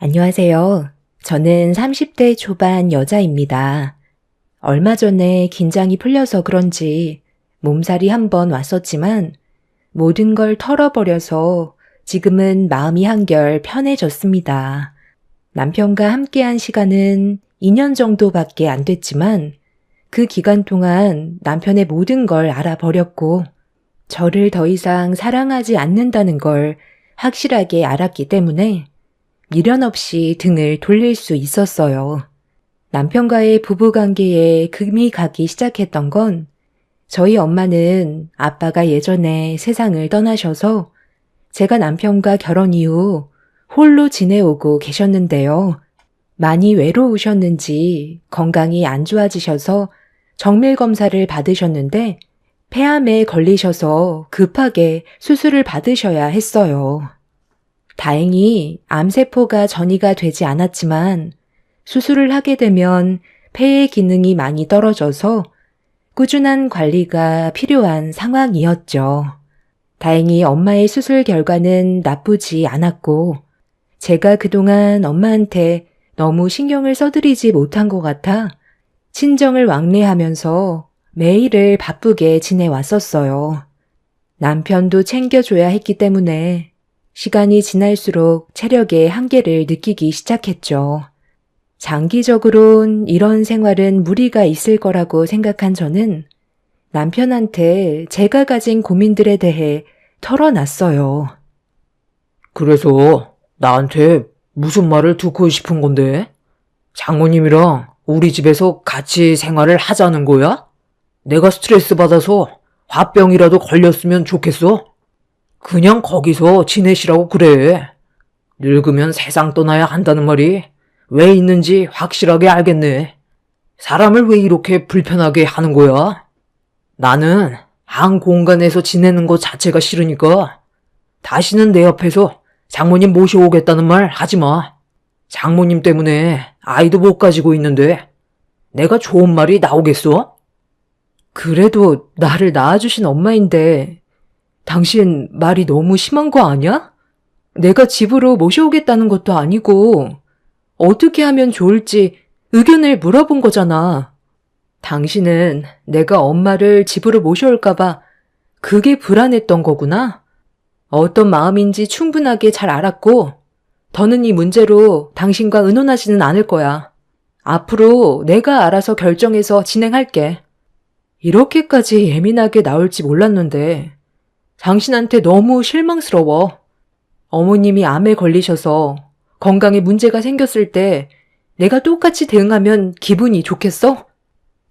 안녕하세요. 저는 30대 초반 여자입니다. 얼마 전에 긴장이 풀려서 그런지 몸살이 한번 왔었지만 모든 걸 털어버려서 지금은 마음이 한결 편해졌습니다. 남편과 함께한 시간은 2년 정도밖에 안 됐지만 그 기간 동안 남편의 모든 걸 알아버렸고 저를 더 이상 사랑하지 않는다는 걸 확실하게 알았기 때문에 미련 없이 등을 돌릴 수 있었어요. 남편과의 부부관계에 금이 가기 시작했던 건 저희 엄마는 아빠가 예전에 세상을 떠나셔서 제가 남편과 결혼 이후 홀로 지내오고 계셨는데요. 많이 외로우셨는지 건강이 안 좋아지셔서 정밀 검사를 받으셨는데 폐암에 걸리셔서 급하게 수술을 받으셔야 했어요. 다행히 암세포가 전이가 되지 않았지만 수술을 하게 되면 폐의 기능이 많이 떨어져서 꾸준한 관리가 필요한 상황이었죠. 다행히 엄마의 수술 결과는 나쁘지 않았고 제가 그동안 엄마한테 너무 신경을 써드리지 못한 것 같아 친정을 왕래하면서 매일을 바쁘게 지내왔었어요. 남편도 챙겨줘야 했기 때문에 시간이 지날수록 체력의 한계를 느끼기 시작했죠. 장기적으론 이런 생활은 무리가 있을 거라고 생각한 저는 남편한테 제가 가진 고민들에 대해 털어놨어요. 그래서 나한테 무슨 말을 듣고 싶은 건데? 장모님이랑 우리 집에서 같이 생활을 하자는 거야? 내가 스트레스 받아서 화병이라도 걸렸으면 좋겠어? 그냥 거기서 지내시라고 그래. 늙으면 세상 떠나야 한다는 말이 왜 있는지 확실하게 알겠네. 사람을 왜 이렇게 불편하게 하는 거야? 나는 한 공간에서 지내는 것 자체가 싫으니까 다시는 내 옆에서 장모님 모셔오겠다는 말 하지 마. 장모님 때문에 아이도 못 가지고 있는데 내가 좋은 말이 나오겠어? 그래도 나를 낳아주신 엄마인데 당신 말이 너무 심한 거 아니야? 내가 집으로 모셔오겠다는 것도 아니고 어떻게 하면 좋을지 의견을 물어본 거잖아. 당신은 내가 엄마를 집으로 모셔올까봐 그게 불안했던 거구나. 어떤 마음인지 충분하게 잘 알았고 더는 이 문제로 당신과 의논하지는 않을 거야. 앞으로 내가 알아서 결정해서 진행할게. 이렇게까지 예민하게 나올지 몰랐는데 당신한테 너무 실망스러워. 어머님이 암에 걸리셔서 건강에 문제가 생겼을 때 내가 똑같이 대응하면 기분이 좋겠어?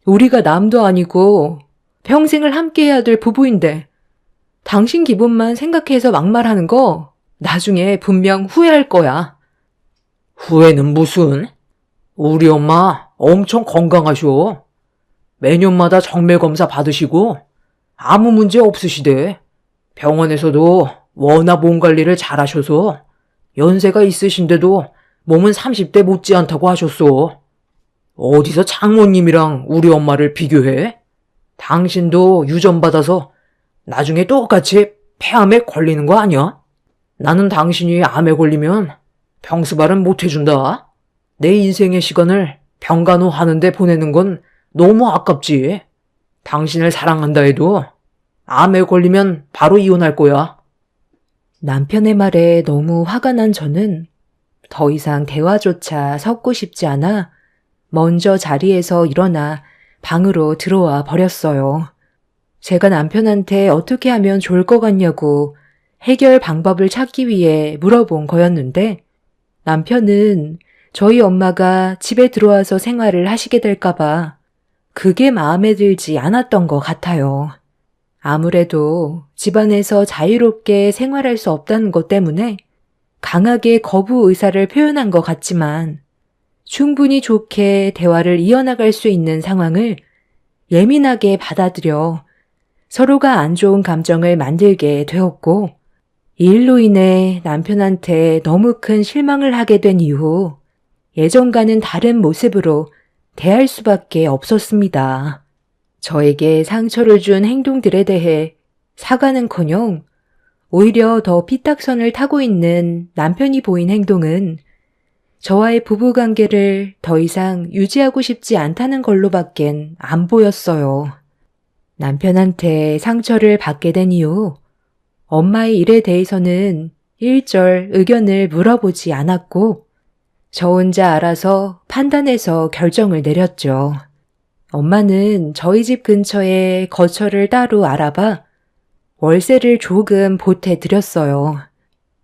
우리가 남도 아니고 평생을 함께해야 될 부부인데 당신 기분만 생각해서 막말하는 거 나중에 분명 후회할 거야. 후회는 무슨? 우리 엄마 엄청 건강하셔. 매년마다 정밀검사 받으시고 아무 문제 없으시대. 병원에서도 워낙 몸 관리를 잘하셔서 연세가 있으신데도 몸은 30대 못지않다고 하셨어. 어디서 장모님이랑 우리 엄마를 비교해? 당신도 유전받아서 나중에 똑같이 폐암에 걸리는 거 아니야? 나는 당신이 암에 걸리면 병수발은 못 해준다. 내 인생의 시간을 병간호 하는데 보내는 건 너무 아깝지. 당신을 사랑한다 해도 암에 걸리면 바로 이혼할 거야. 남편의 말에 너무 화가 난 저는 더 이상 대화조차 섞고 싶지 않아 먼저 자리에서 일어나 방으로 들어와 버렸어요. 제가 남편한테 어떻게 하면 좋을 것 같냐고 해결 방법을 찾기 위해 물어본 거였는데 남편은 저희 엄마가 집에 들어와서 생활을 하시게 될까봐 그게 마음에 들지 않았던 것 같아요. 아무래도 집안에서 자유롭게 생활할 수 없다는 것 때문에 강하게 거부 의사를 표현한 것 같지만 충분히 좋게 대화를 이어나갈 수 있는 상황을 예민하게 받아들여 서로가 안 좋은 감정을 만들게 되었고 이 일로 인해 남편한테 너무 큰 실망을 하게 된 이후 예전과는 다른 모습으로 대할 수밖에 없었습니다. 저에게 상처를 준 행동들에 대해 사과는커녕 오히려 더 삐딱선을 타고 있는 남편이 보인 행동은 저와의 부부관계를 더 이상 유지하고 싶지 않다는 걸로밖엔 안 보였어요. 남편한테 상처를 받게 된 이후 엄마의 일에 대해서는 일절 의견을 물어보지 않았고 저 혼자 알아서 판단해서 결정을 내렸죠. 엄마는 저희 집 근처에 거처를 따로 알아봐 월세를 조금 보태드렸어요.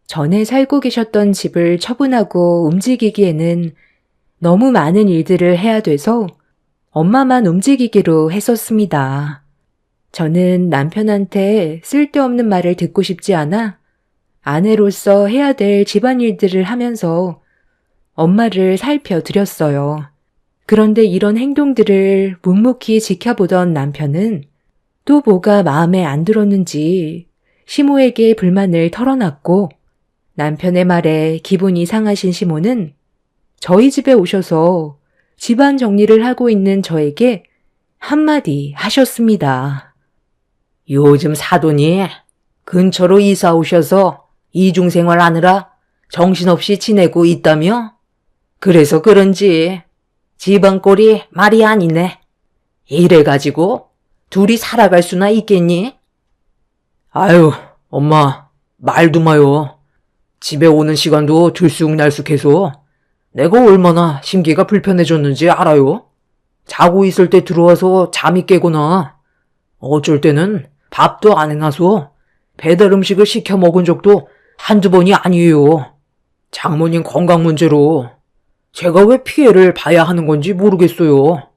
전에 살고 계셨던 집을 처분하고 움직이기에는 너무 많은 일들을 해야 돼서 엄마만 움직이기로 했었습니다. 저는 남편한테 쓸데없는 말을 듣고 싶지 않아 아내로서 해야 될 집안일들을 하면서 엄마를 살펴드렸어요. 그런데 이런 행동들을 묵묵히 지켜보던 남편은 또 뭐가 마음에 안 들었는지 시모에게 불만을 털어놨고 남편의 말에 기분이 상하신 시모는 저희 집에 오셔서 집안 정리를 하고 있는 저에게 한마디 하셨습니다. 요즘 사돈이 근처로 이사 오셔서 이중생활 하느라 정신없이 지내고 있다며? 그래서 그런지 집안 꼴이 말이 아니네. 이래가지고 둘이 살아갈 수나 있겠니? 아유, 엄마, 말도 마요. 집에 오는 시간도 들쑥날쑥해서 내가 얼마나 심기가 불편해졌는지 알아요? 자고 있을 때 들어와서 잠이 깨거나 어쩔 때는 밥도 안 해놔서 배달 음식을 시켜 먹은 적도 한두 번이 아니에요. 장모님 건강 문제로 제가 왜 피해를 봐야 하는 건지 모르겠어요.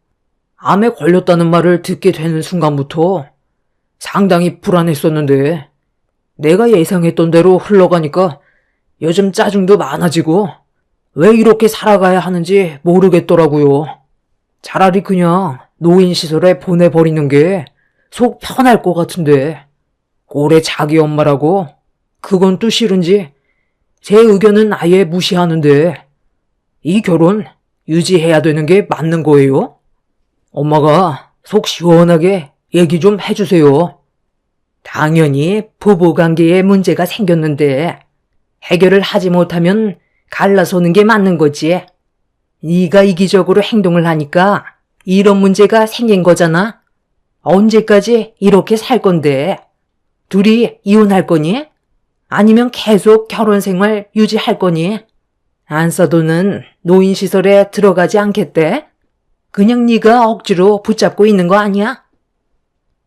암에 걸렸다는 말을 듣게 되는 순간부터 상당히 불안했었는데 내가 예상했던 대로 흘러가니까 요즘 짜증도 많아지고 왜 이렇게 살아가야 하는지 모르겠더라고요. 차라리 그냥 노인시설에 보내버리는 게 속 편할 것 같은데 올해 자기 엄마라고 그건 또 싫은지 제 의견은 아예 무시하는데 이 결혼 유지해야 되는 게 맞는 거예요? 엄마가 속 시원하게 얘기 좀 해주세요. 당연히 부부관계에 문제가 생겼는데 해결을 하지 못하면 갈라서는 게 맞는 거지. 네가 이기적으로 행동을 하니까 이런 문제가 생긴 거잖아. 언제까지 이렇게 살 건데? 둘이 이혼할 거니? 아니면 계속 결혼 생활 유지할 거니? 안사도는 노인시설에 들어가지 않겠대? 그냥 네가 억지로 붙잡고 있는 거 아니야?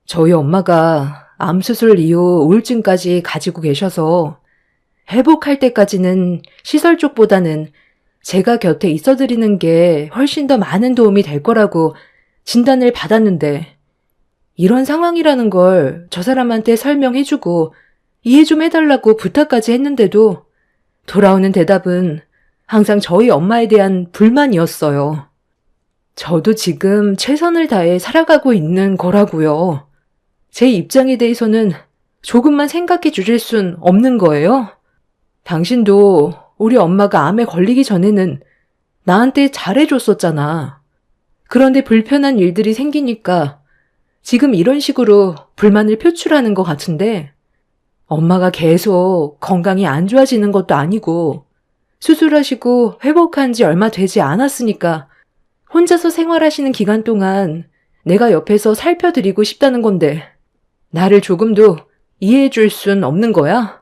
저희 엄마가 암수술 이후 우울증까지 가지고 계셔서 회복할 때까지는 시설 쪽보다는 제가 곁에 있어드리는 게 훨씬 더 많은 도움이 될 거라고 진단을 받았는데 이런 상황이라는 걸 저 사람한테 설명해주고 이해 좀 해달라고 부탁까지 했는데도 돌아오는 대답은 항상 저희 엄마에 대한 불만이었어요. 저도 지금 최선을 다해 살아가고 있는 거라고요. 제 입장에 대해서는 조금만 생각해 주실 순 없는 거예요? 당신도 우리 엄마가 암에 걸리기 전에는 나한테 잘해줬었잖아. 그런데 불편한 일들이 생기니까 지금 이런 식으로 불만을 표출하는 것 같은데 엄마가 계속 건강이 안 좋아지는 것도 아니고 수술하시고 회복한 지 얼마 되지 않았으니까 혼자서 생활하시는 기간 동안 내가 옆에서 살펴드리고 싶다는 건데 나를 조금도 이해해 줄 순 없는 거야?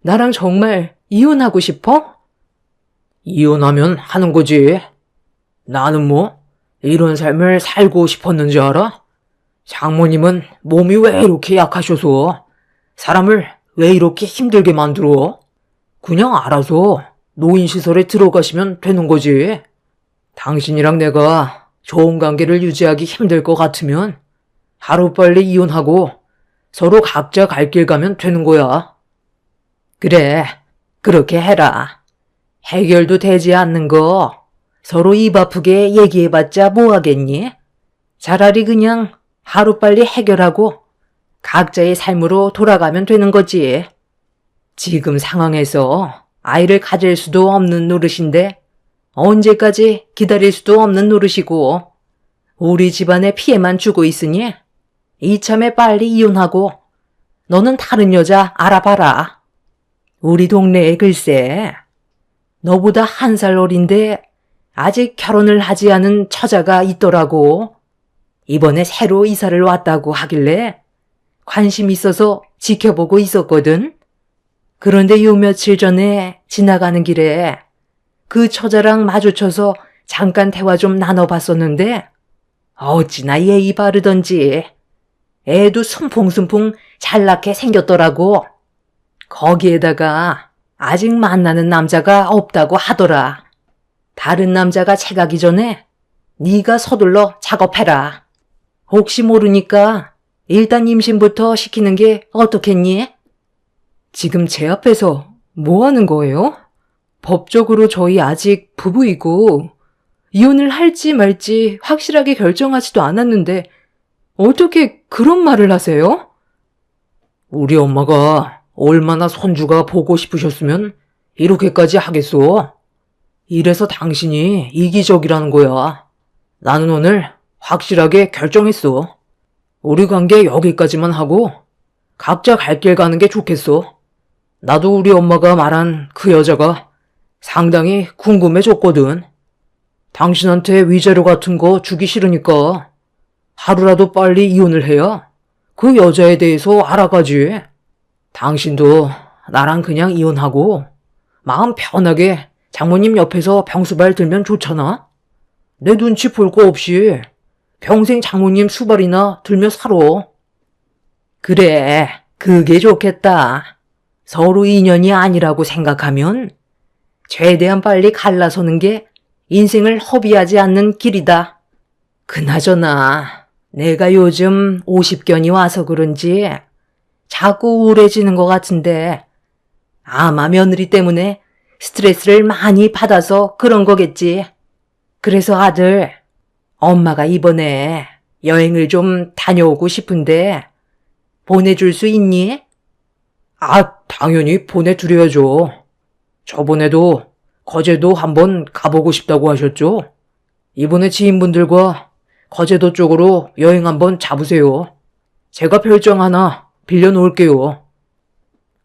나랑 정말 이혼하고 싶어? 이혼하면 하는 거지. 나는 뭐 이런 삶을 살고 싶었는지 알아? 장모님은 몸이 왜 이렇게 약하셔서 사람을 왜 이렇게 힘들게 만들어? 그냥 알아서 노인시설에 들어가시면 되는 거지. 당신이랑 내가 좋은 관계를 유지하기 힘들 것 같으면 하루빨리 이혼하고 서로 각자 갈 길 가면 되는 거야. 그래, 그렇게 해라. 해결도 되지 않는 거 서로 입 아프게 얘기해봤자 뭐 하겠니? 차라리 그냥 하루빨리 해결하고 각자의 삶으로 돌아가면 되는 거지. 지금 상황에서 아이를 가질 수도 없는 노릇인데 언제까지 기다릴 수도 없는 노릇이고 우리 집안에 피해만 주고 있으니 이참에 빨리 이혼하고 너는 다른 여자 알아봐라. 우리 동네에 글쎄 너보다 1살 어린데 아직 결혼을 하지 않은 처자가 있더라고. 이번에 새로 이사를 왔다고 하길래 관심 있어서 지켜보고 있었거든. 그런데 요 며칠 전에 지나가는 길에 그 처자랑 마주쳐서 잠깐 대화 좀 나눠봤었는데 어찌나 예의 바르던지 애도 숨풍숨풍 잘나게 생겼더라고. 거기에다가 아직 만나는 남자가 없다고 하더라. 다른 남자가 채가기 전에 네가 서둘러 작업해라. 혹시 모르니까 일단 임신부터 시키는 게 어떻겠니? 지금 제 앞에서 뭐 하는 거예요? 법적으로 저희 아직 부부이고 이혼을 할지 말지 확실하게 결정하지도 않았는데 어떻게 그런 말을 하세요? 우리 엄마가 얼마나 손주가 보고 싶으셨으면 이렇게까지 하겠소? 이래서 당신이 이기적이라는 거야. 나는 오늘 확실하게 결정했어. 우리 관계 여기까지만 하고 각자 갈 길 가는 게 좋겠어. 나도 우리 엄마가 말한 그 여자가 상당히 궁금해졌거든. 당신한테 위자료 같은 거 주기 싫으니까 하루라도 빨리 이혼을 해야 그 여자에 대해서 알아가지. 당신도 나랑 그냥 이혼하고 마음 편하게 장모님 옆에서 병수발 들면 좋잖아. 내 눈치 볼 거 없이 평생 장모님 수발이나 들며 살아. 그래, 그게 좋겠다. 서로 인연이 아니라고 생각하면 최대한 빨리 갈라서는 게 인생을 허비하지 않는 길이다. 그나저나 내가 요즘 50견이 와서 그런지 자꾸 우울해지는 것 같은데 아마 며느리 때문에 스트레스를 많이 받아서 그런 거겠지. 그래서 아들, 엄마가 이번에 여행을 좀 다녀오고 싶은데 보내줄 수 있니? 아, 당연히 보내드려야죠. 저번에도 거제도 한번 가보고 싶다고 하셨죠? 이번에 지인분들과 거제도 쪽으로 여행 한번 잡으세요. 제가 별장 하나 빌려놓을게요.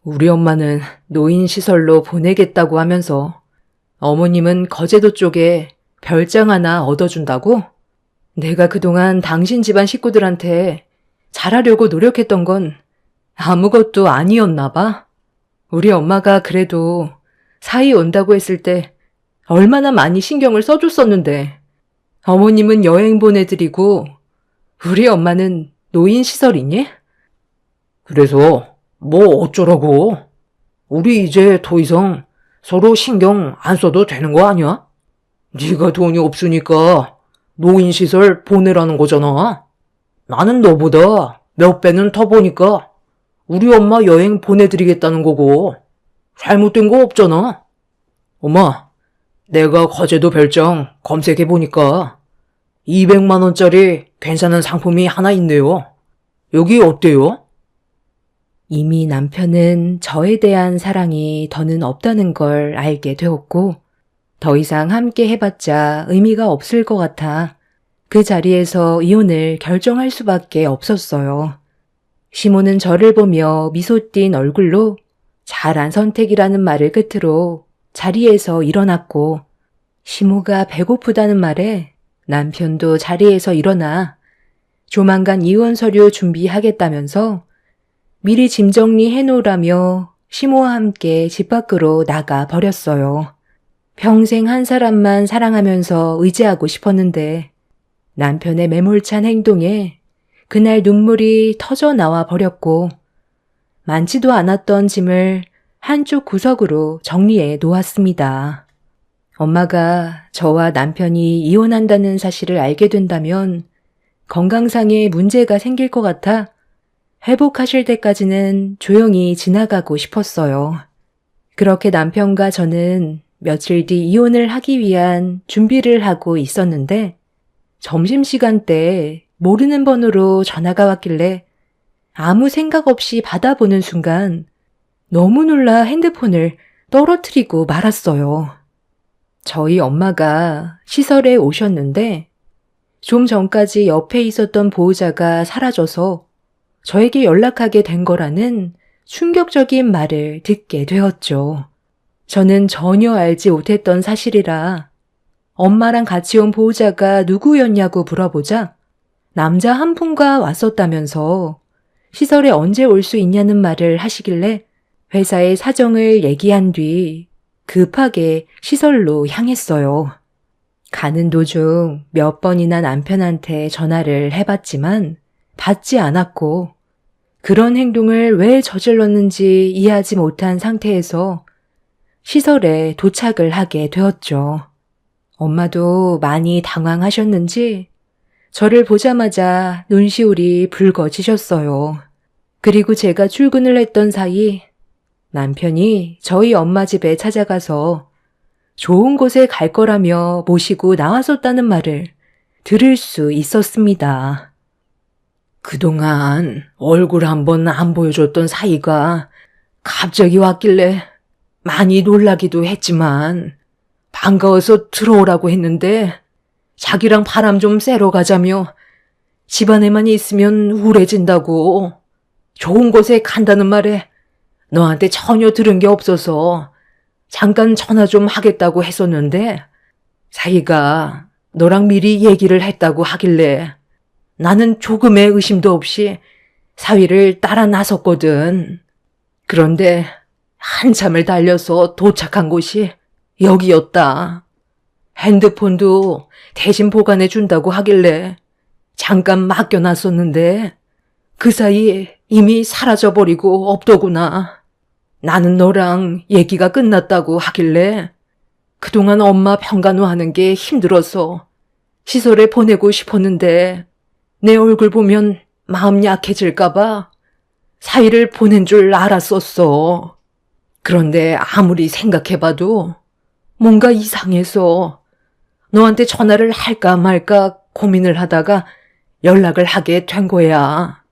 우리 엄마는 노인시설로 보내겠다고 하면서 어머님은 거제도 쪽에 별장 하나 얻어준다고? 내가 그동안 당신 집안 식구들한테 잘하려고 노력했던 건 아무것도 아니었나 봐. 우리 엄마가 그래도 사이 온다고 했을 때 얼마나 많이 신경을 써줬었는데 어머님은 여행 보내드리고 우리 엄마는 노인시설이니? 그래서 뭐 어쩌라고? 우리 이제 더 이상 서로 신경 안 써도 되는 거 아니야? 네가 돈이 없으니까 노인시설 보내라는 거잖아. 나는 너보다 몇 배는 더 보니까 우리 엄마 여행 보내드리겠다는 거고 잘못된 거 없잖아. 엄마, 내가 거제도 별장 검색해보니까 200만 원짜리 괜찮은 상품이 하나 있네요. 여기 어때요? 이미 남편은 저에 대한 사랑이 더는 없다는 걸 알게 되었고 더 이상 함께 해봤자 의미가 없을 것 같아 그 자리에서 이혼을 결정할 수밖에 없었어요. 시모는 저를 보며 미소 띈 얼굴로 잘한 선택이라는 말을 끝으로 자리에서 일어났고 시모가 배고프다는 말에 남편도 자리에서 일어나 조만간 이혼 서류 준비하겠다면서 미리 짐 정리해 놓으라며 시모와 함께 집 밖으로 나가 버렸어요. 평생 한 사람만 사랑하면서 의지하고 싶었는데 남편의 매몰찬 행동에 그날 눈물이 터져 나와 버렸고 많지도 않았던 짐을 한쪽 구석으로 정리해 놓았습니다. 엄마가 저와 남편이 이혼한다는 사실을 알게 된다면 건강상의 문제가 생길 것 같아 회복하실 때까지는 조용히 지나가고 싶었어요. 그렇게 남편과 저는 며칠 뒤 이혼을 하기 위한 준비를 하고 있었는데 점심시간 때 모르는 번호로 전화가 왔길래 아무 생각 없이 받아보는 순간 너무 놀라 핸드폰을 떨어뜨리고 말았어요. 저희 엄마가 시설에 오셨는데 좀 전까지 옆에 있었던 보호자가 사라져서 저에게 연락하게 된 거라는 충격적인 말을 듣게 되었죠. 저는 전혀 알지 못했던 사실이라 엄마랑 같이 온 보호자가 누구였냐고 물어보자 남자 한 분과 왔었다면서 시설에 언제 올 수 있냐는 말을 하시길래 회사의 사정을 얘기한 뒤 급하게 시설로 향했어요. 가는 도중 몇 번이나 남편한테 전화를 해봤지만 받지 않았고 그런 행동을 왜 저질렀는지 이해하지 못한 상태에서 시설에 도착을 하게 되었죠. 엄마도 많이 당황하셨는지 저를 보자마자 눈시울이 붉어지셨어요. 그리고 제가 출근을 했던 사이 남편이 저희 엄마 집에 찾아가서 좋은 곳에 갈 거라며 모시고 나왔었다는 말을 들을 수 있었습니다. 그동안 얼굴 한번 안 보여줬던 사이가 갑자기 왔길래 많이 놀라기도 했지만 반가워서 들어오라고 했는데 자기랑 바람 좀 쐬러 가자며 집안에만 있으면 우울해진다고 좋은 곳에 간다는 말에 너한테 전혀 들은 게 없어서 잠깐 전화 좀 하겠다고 했었는데 사이가 너랑 미리 얘기를 했다고 하길래 나는 조금의 의심도 없이 사위를 따라 나섰거든. 그런데 한참을 달려서 도착한 곳이 여기였다. 핸드폰도 대신 보관해 준다고 하길래 잠깐 맡겨놨었는데 그 사이 이미 사라져버리고 없더구나. 나는 너랑 얘기가 끝났다고 하길래 그동안 엄마 평간호하는 게 힘들어서 시설에 보내고 싶었는데 내 얼굴 보면 마음 약해질까봐 사위를 보낸 줄 알았었어. 그런데 아무리 생각해봐도 뭔가 이상해서 너한테 전화를 할까 말까 고민을 하다가 연락을 하게 된 거야.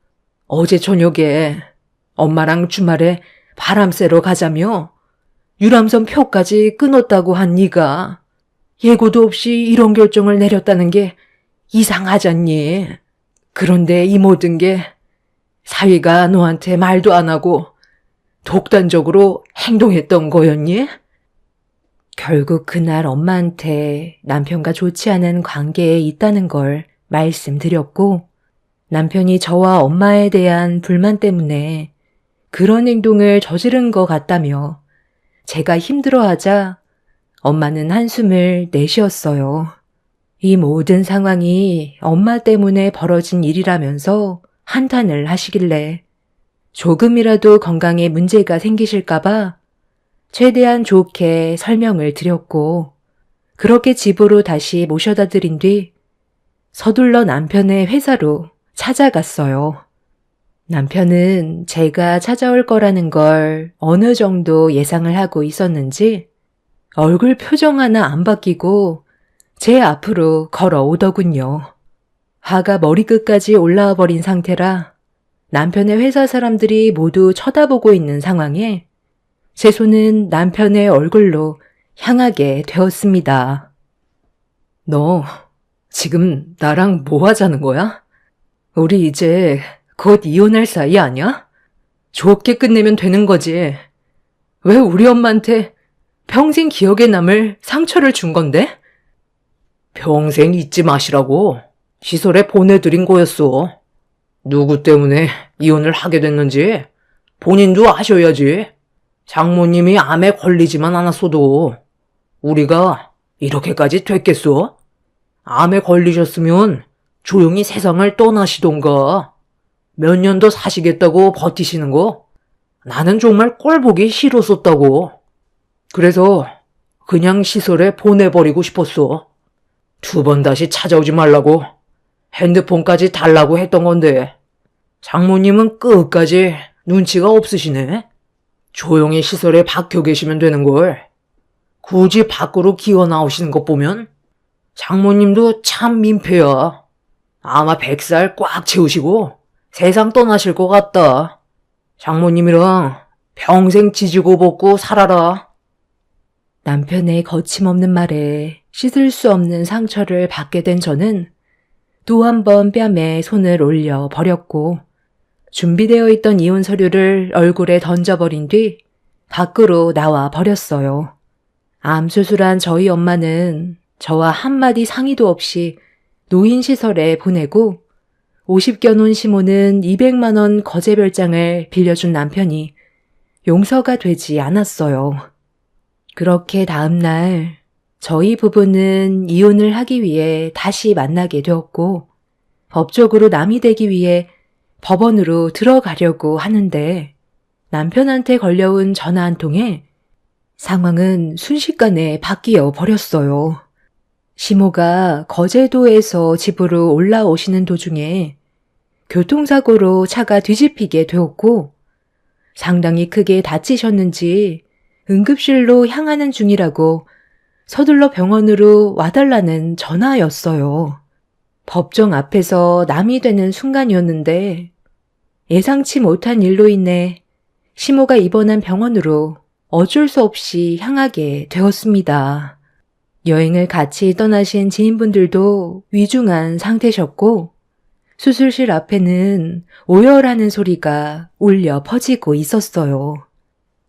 어제 저녁에 엄마랑 주말에 바람 쐬러 가자며 유람선 표까지 끊었다고 한 네가 예고도 없이 이런 결정을 내렸다는 게 이상하잖니. 그런데 이 모든 게 사위가 너한테 말도 안 하고 독단적으로 행동했던 거였니? 결국 그날 엄마한테 남편과 좋지 않은 관계에 있다는 걸 말씀드렸고 남편이 저와 엄마에 대한 불만 때문에 그런 행동을 저지른 것 같다며 제가 힘들어하자 엄마는 한숨을 내쉬었어요. 이 모든 상황이 엄마 때문에 벌어진 일이라면서 한탄을 하시길래 조금이라도 건강에 문제가 생기실까봐 최대한 좋게 설명을 드렸고 그렇게 집으로 다시 모셔다 드린 뒤 서둘러 남편의 회사로 찾아갔어요. 남편은 제가 찾아올 거라는 걸 어느 정도 예상을 하고 있었는지 얼굴 표정 하나 안 바뀌고 제 앞으로 걸어오더군요. 화가 머리끝까지 올라와 버린 상태라 남편의 회사 사람들이 모두 쳐다보고 있는 상황에 제 손은 남편의 얼굴로 향하게 되었습니다. 너 지금 나랑 뭐 하자는 거야? 우리 이제 곧 이혼할 사이 아니야? 좋게 끝내면 되는 거지. 왜 우리 엄마한테 평생 기억에 남을 상처를 준 건데? 평생 잊지 마시라고 시설에 보내드린 거였어. 누구 때문에 이혼을 하게 됐는지 본인도 아셔야지. 장모님이 암에 걸리지만 않았어도 우리가 이렇게까지 됐겠어? 암에 걸리셨으면 조용히 세상을 떠나시던가. 몇 년 더 사시겠다고 버티시는 거 나는 정말 꼴보기 싫었었다고. 그래서 그냥 시설에 보내버리고 싶었어. 2번 다시 찾아오지 말라고 핸드폰까지 달라고 했던 건데 장모님은 끝까지 눈치가 없으시네. 조용히 시설에 박혀 계시면 되는 걸 굳이 밖으로 기어 나오시는 것 보면 장모님도 참 민폐야. 아마 100살 꽉 채우시고 세상 떠나실 것 같다. 장모님이랑 평생 지지고 볶고 살아라. 남편의 거침없는 말에 씻을 수 없는 상처를 받게 된 저는 또 한 번 뺨에 손을 올려 버렸고 준비되어 있던 이혼 서류를 얼굴에 던져버린 뒤 밖으로 나와 버렸어요. 암 수술한 저희 엄마는 저와 한마디 상의도 없이 노인시설에 보내고 50견 온 시모는 200만 원 거제별장을 빌려준 남편이 용서가 되지 않았어요. 그렇게 다음 날 저희 부부는 이혼을 하기 위해 다시 만나게 되었고 법적으로 남이 되기 위해 법원으로 들어가려고 하는데 남편한테 걸려온 전화 한 통에 상황은 순식간에 바뀌어 버렸어요. 시모가 거제도에서 집으로 올라오시는 도중에 교통사고로 차가 뒤집히게 되었고 상당히 크게 다치셨는지 응급실로 향하는 중이라고 서둘러 병원으로 와달라는 전화였어요. 법정 앞에서 남이 되는 순간이었는데 예상치 못한 일로 인해 시모가 입원한 병원으로 어쩔 수 없이 향하게 되었습니다. 여행을 같이 떠나신 지인분들도 위중한 상태셨고 수술실 앞에는 오열하는 소리가 울려 퍼지고 있었어요.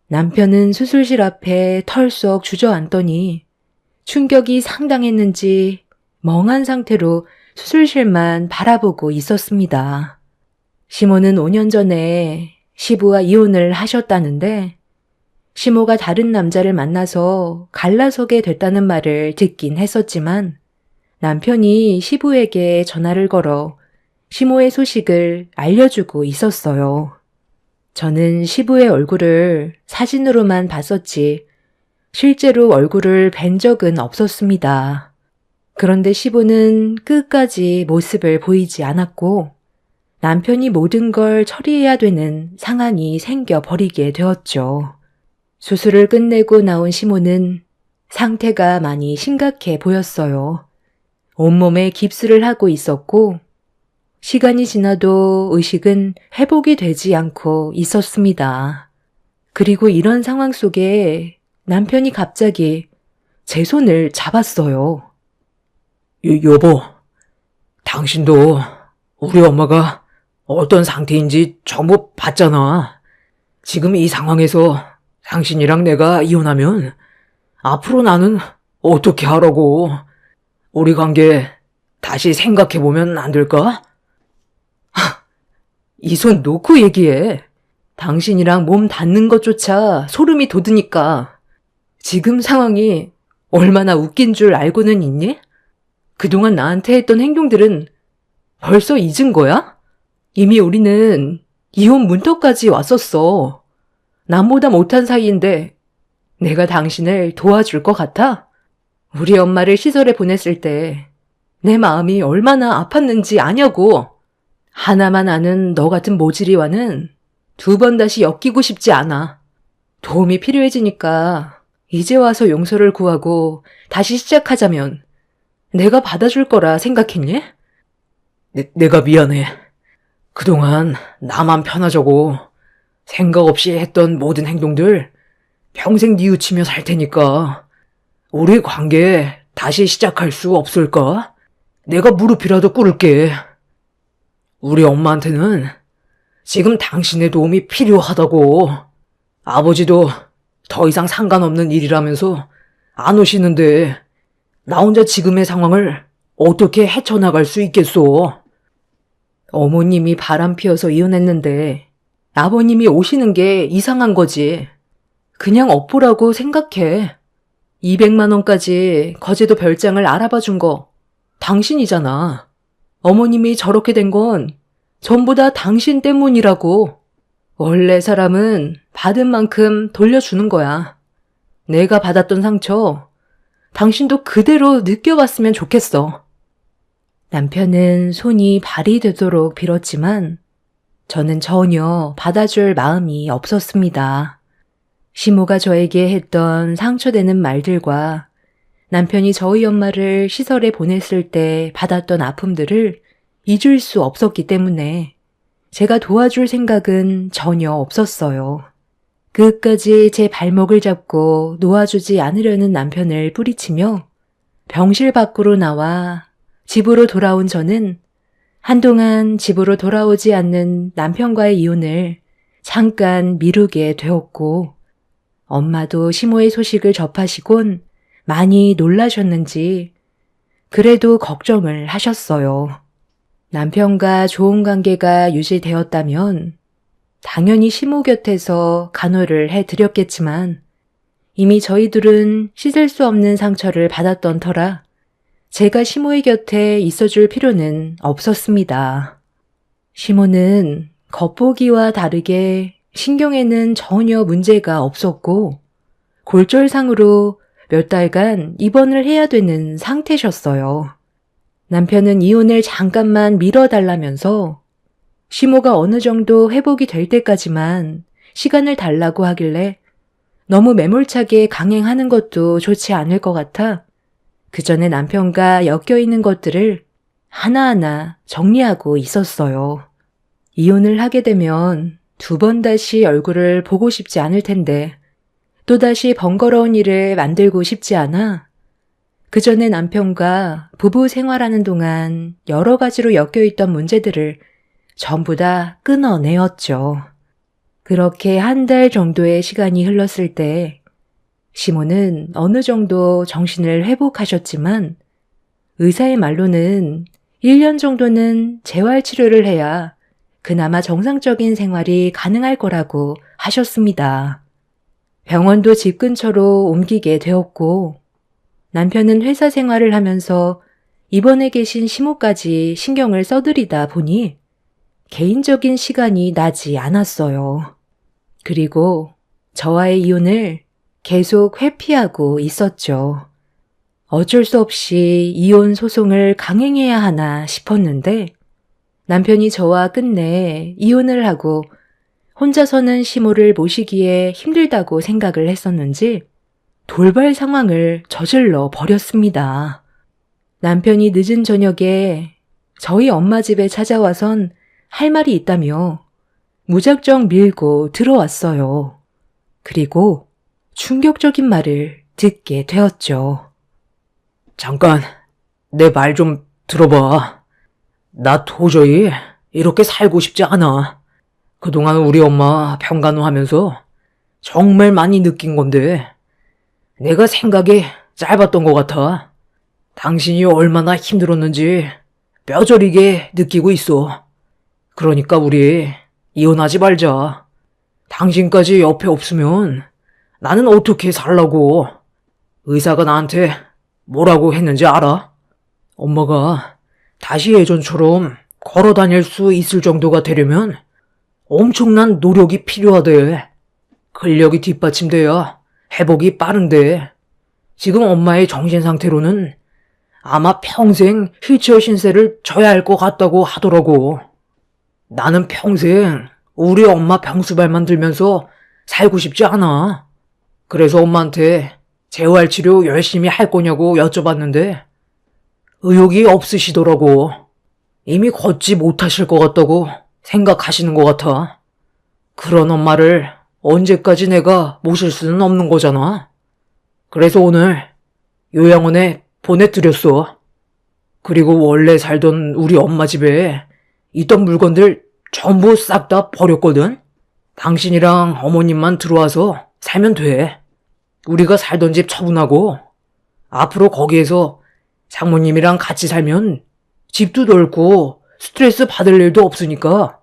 남편은 수술실 앞에 털썩 주저앉더니 충격이 상당했는지 멍한 상태로 수술실만 바라보고 있었습니다. 시모는 5년 전에 시부와 이혼을 하셨다는데 시모가 다른 남자를 만나서 갈라서게 됐다는 말을 듣긴 했었지만 남편이 시부에게 전화를 걸어 시모의 소식을 알려주고 있었어요. 저는 시부의 얼굴을 사진으로만 봤었지 실제로 얼굴을 뵌 적은 없었습니다. 그런데 시부는 끝까지 모습을 보이지 않았고 남편이 모든 걸 처리해야 되는 상황이 생겨버리게 되었죠. 수술을 끝내고 나온 시모는 상태가 많이 심각해 보였어요. 온몸에 깁스를 하고 있었고 시간이 지나도 의식은 회복이 되지 않고 있었습니다. 그리고 이런 상황 속에 남편이 갑자기 제 손을 잡았어요. 여보, 당신도 우리 엄마가 어떤 상태인지 전부 봤잖아. 지금 이 상황에서 당신이랑 내가 이혼하면 앞으로 나는 어떻게 하라고. 우리 관계 다시 생각해보면 안 될까? 이 손 놓고 얘기해. 당신이랑 몸 닿는 것조차 소름이 돋으니까. 지금 상황이 얼마나 웃긴 줄 알고는 있니? 그동안 나한테 했던 행동들은 벌써 잊은 거야? 이미 우리는 이혼 문턱까지 왔었어. 남보다 못한 사이인데 내가 당신을 도와줄 것 같아? 우리 엄마를 시설에 보냈을 때 내 마음이 얼마나 아팠는지 아냐고. 하나만 아는 너 같은 모질이와는 2번 다시 엮이고 싶지 않아. 도움이 필요해지니까 이제 와서 용서를 구하고 다시 시작하자면 내가 받아줄 거라 생각했니? 내가 미안해. 그동안 나만 편하자고 생각 없이 했던 모든 행동들 평생 뉘우치며 살 테니까 우리 관계 다시 시작할 수 없을까? 내가 무릎이라도 꿇을게. 우리 엄마한테는 지금 당신의 도움이 필요하다고. 아버지도 더 이상 상관없는 일이라면서 안 오시는데 나 혼자 지금의 상황을 어떻게 헤쳐나갈 수 있겠소? 어머님이 바람 피워서 이혼했는데 아버님이 오시는 게 이상한 거지. 그냥 업보라고 생각해. 200만 원까지 거제도 별장을 알아봐 준 거 당신이잖아. 어머님이 저렇게 된 건 전부 다 당신 때문이라고. 원래 사람은 받은 만큼 돌려주는 거야. 내가 받았던 상처 당신도 그대로 느껴봤으면 좋겠어. 남편은 손이 발이 되도록 빌었지만 저는 전혀 받아줄 마음이 없었습니다. 시모가 저에게 했던 상처되는 말들과 남편이 저희 엄마를 시설에 보냈을 때 받았던 아픔들을 잊을 수 없었기 때문에 제가 도와줄 생각은 전혀 없었어요. 끝까지 제 발목을 잡고 놓아주지 않으려는 남편을 뿌리치며 병실 밖으로 나와 집으로 돌아온 저는 한동안 집으로 돌아오지 않는 남편과의 이혼을 잠깐 미루게 되었고 엄마도 시모의 소식을 접하시곤 많이 놀라셨는지 그래도 걱정을 하셨어요. 남편과 좋은 관계가 유지되었다면 당연히 시모 곁에서 간호를 해드렸겠지만 이미 저희들은 씻을 수 없는 상처를 받았던 터라 제가 시모의 곁에 있어줄 필요는 없었습니다. 시모는 겉보기와 다르게 신경에는 전혀 문제가 없었고 골절상으로 몇 달간 입원을 해야 되는 상태셨어요. 남편은 이혼을 잠깐만 미뤄달라면서 시모가 어느 정도 회복이 될 때까지만 시간을 달라고 하길래 너무 매몰차게 강행하는 것도 좋지 않을 것 같아 그 전에 남편과 엮여있는 것들을 하나하나 정리하고 있었어요. 이혼을 하게 되면 2번 다시 얼굴을 보고 싶지 않을 텐데 또다시 번거로운 일을 만들고 싶지 않아 그 전에 남편과 부부 생활하는 동안 여러 가지로 엮여있던 문제들을 전부 다 끊어내었죠. 그렇게 1달 정도의 시간이 흘렀을 때 시모는 어느 정도 정신을 회복하셨지만 의사의 말로는 1년 정도는 재활치료를 해야 그나마 정상적인 생활이 가능할 거라고 하셨습니다. 병원도 집 근처로 옮기게 되었고 남편은 회사 생활을 하면서 입원해 계신 시모까지 신경을 써드리다 보니 개인적인 시간이 나지 않았어요. 그리고 저와의 이혼을 계속 회피하고 있었죠. 어쩔 수 없이 이혼 소송을 강행해야 하나 싶었는데 남편이 저와 끝내 이혼을 하고 혼자서는 시모를 모시기에 힘들다고 생각을 했었는지 돌발 상황을 저질러 버렸습니다. 남편이 늦은 저녁에 저희 엄마 집에 찾아와선 할 말이 있다며 무작정 밀고 들어왔어요. 그리고 충격적인 말을 듣게 되었죠. 잠깐, 내 말 좀 들어봐. 나 도저히 이렇게 살고 싶지 않아. 그동안 우리 엄마 병간호하면서 정말 많이 느낀 건데 내가 생각이 짧았던 것 같아. 당신이 얼마나 힘들었는지 뼈저리게 느끼고 있어. 그러니까 우리 이혼하지 말자. 당신까지 옆에 없으면 나는 어떻게 살라고. 의사가 나한테 뭐라고 했는지 알아? 엄마가 다시 예전처럼 걸어 다닐 수 있을 정도가 되려면 엄청난 노력이 필요하대. 근력이 뒷받침돼야 회복이 빠른데 지금 엄마의 정신 상태로는 아마 평생 휠체어 신세를 져야 할 것 같다고 하더라고. 나는 평생 우리 엄마 병수발만 들면서 살고 싶지 않아. 그래서 엄마한테 재활치료 열심히 할 거냐고 여쭤봤는데 의욕이 없으시더라고. 이미 걷지 못하실 것 같다고 생각하시는 것 같아. 그런 엄마를 언제까지 내가 모실 수는 없는 거잖아. 그래서 오늘 요양원에 보내드렸어. 그리고 원래 살던 우리 엄마 집에 있던 물건들 전부 싹 다 버렸거든. 당신이랑 어머님만 들어와서 살면 돼. 우리가 살던 집 처분하고 앞으로 거기에서 장모님이랑 같이 살면 집도 넓고 스트레스 받을 일도 없으니까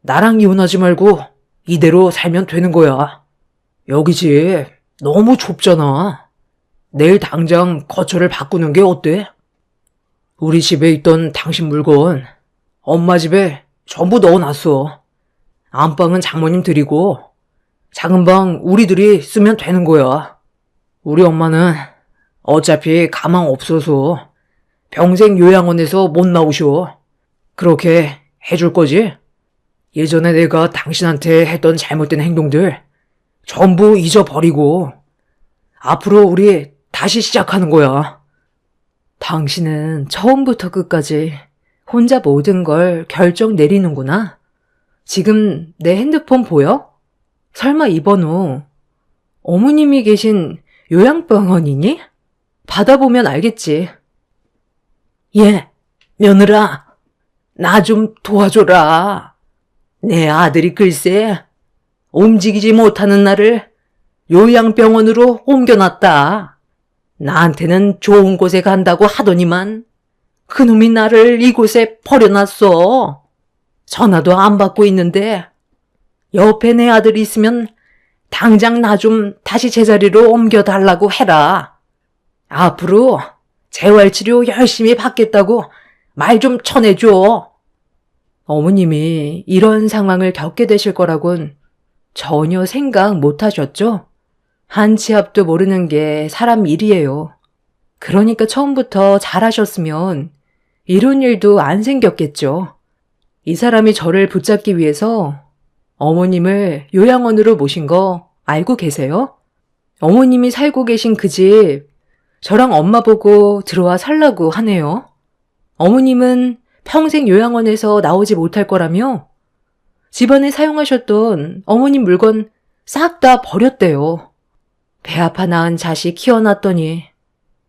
나랑 이혼하지 말고 이대로 살면 되는 거야. 여기 집 너무 좁잖아. 내일 당장 거처를 바꾸는 게 어때? 우리 집에 있던 당신 물건 엄마 집에 전부 넣어놨어. 안방은 장모님 드리고 작은 방 우리들이 쓰면 되는 거야. 우리 엄마는 어차피 가망 없어서 평생 요양원에서 못 나오셔. 그렇게 해줄 거지? 예전에 내가 당신한테 했던 잘못된 행동들 전부 잊어버리고 앞으로 우리 다시 시작하는 거야. 당신은 처음부터 끝까지 혼자 모든 걸 결정 내리는구나. 지금 내 핸드폰 보여? 설마 이 번호 어머님이 계신 요양병원이니? 받아보면 알겠지. 예, 며느라, 나 좀 도와줘라. 내 아들이 글쎄 움직이지 못하는 나를 요양병원으로 옮겨놨다. 나한테는 좋은 곳에 간다고 하더니만 그놈이 나를 이곳에 버려놨어. 전화도 안 받고 있는데 옆에 내 아들이 있으면 당장 나 좀 다시 제자리로 옮겨달라고 해라. 앞으로 재활치료 열심히 받겠다고 말 좀 전해줘. 어머님이 이런 상황을 겪게 되실 거라곤 전혀 생각 못 하셨죠? 한 치 앞도 모르는 게 사람 일이에요. 그러니까 처음부터 잘하셨으면 이런 일도 안 생겼겠죠. 이 사람이 저를 붙잡기 위해서 어머님을 요양원으로 모신 거 알고 계세요? 어머님이 살고 계신 그 집, 저랑 엄마 보고 들어와 살라고 하네요. 어머님은 평생 요양원에서 나오지 못할 거라며 집안에 사용하셨던 어머님 물건 싹 다 버렸대요. 배 아파 낳은 자식 키워놨더니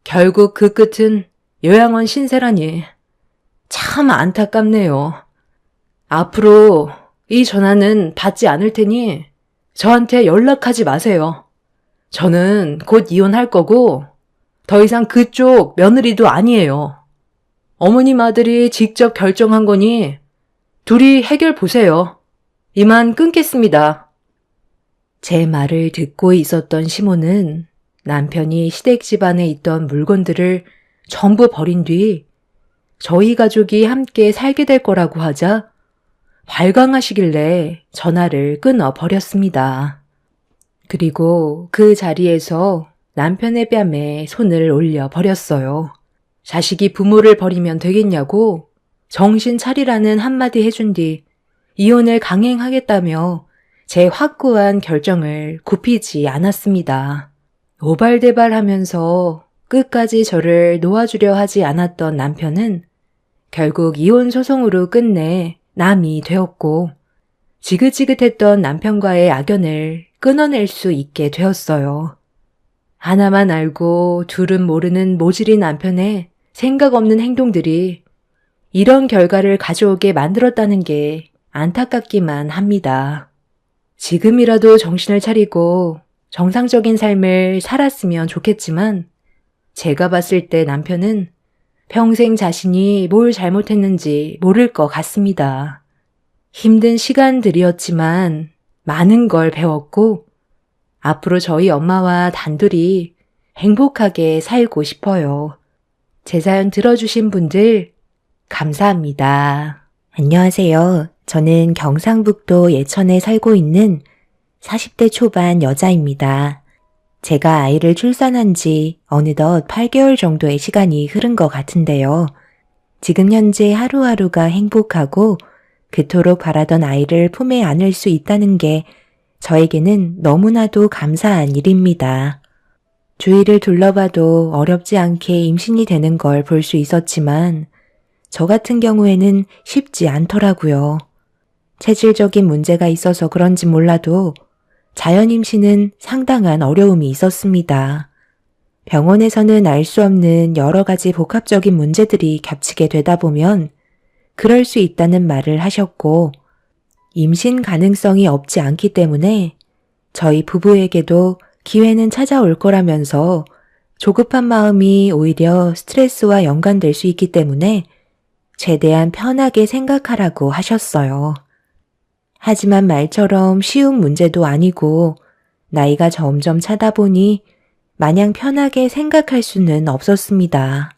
결국 그 끝은 요양원 신세라니 참 안타깝네요. 앞으로 이 전화는 받지 않을 테니 저한테 연락하지 마세요. 저는 곧 이혼할 거고 더 이상 그쪽 며느리도 아니에요. 어머님 아들이 직접 결정한 거니 둘이 해결 보세요. 이만 끊겠습니다. 제 말을 듣고 있었던 시몬은 남편이 시댁 집안에 있던 물건들을 전부 버린 뒤 저희 가족이 함께 살게 될 거라고 하자 발광하시길래 전화를 끊어버렸습니다. 그리고 그 자리에서 남편의 뺨에 손을 올려버렸어요. 자식이 부모를 버리면 되겠냐고 정신 차리라는 한마디 해준 뒤 이혼을 강행하겠다며 제 확고한 결정을 굽히지 않았습니다. 오발대발하면서 끝까지 저를 놓아주려 하지 않았던 남편은 결국 이혼 소송으로 끝내 남이 되었고 지긋지긋했던 남편과의 악연을 끊어낼 수 있게 되었어요. 하나만 알고 둘은 모르는 모질이 남편의 생각 없는 행동들이 이런 결과를 가져오게 만들었다는 게 안타깝기만 합니다. 지금이라도 정신을 차리고 정상적인 삶을 살았으면 좋겠지만 제가 봤을 때 남편은 평생 자신이 뭘 잘못했는지 모를 것 같습니다. 힘든 시간들이었지만 많은 걸 배웠고 앞으로 저희 엄마와 단둘이 행복하게 살고 싶어요. 제 사연 들어주신 분들 감사합니다. 안녕하세요. 저는 경상북도 예천에 살고 있는 40대 초반 여자입니다. 제가 아이를 출산한 지 어느덧 8개월 정도의 시간이 흐른 것 같은데요. 지금 현재 하루하루가 행복하고 그토록 바라던 아이를 품에 안을 수 있다는 게 저에게는 너무나도 감사한 일입니다. 주위를 둘러봐도 어렵지 않게 임신이 되는 걸 볼 수 있었지만 저 같은 경우에는 쉽지 않더라고요. 체질적인 문제가 있어서 그런지 몰라도 자연 임신은 상당한 어려움이 있었습니다. 병원에서는 알 수 없는 여러 가지 복합적인 문제들이 겹치게 되다 보면 그럴 수 있다는 말을 하셨고 임신 가능성이 없지 않기 때문에 저희 부부에게도 기회는 찾아올 거라면서 조급한 마음이 오히려 스트레스와 연관될 수 있기 때문에 최대한 편하게 생각하라고 하셨어요. 하지만 말처럼 쉬운 문제도 아니고 나이가 점점 차다 보니 마냥 편하게 생각할 수는 없었습니다.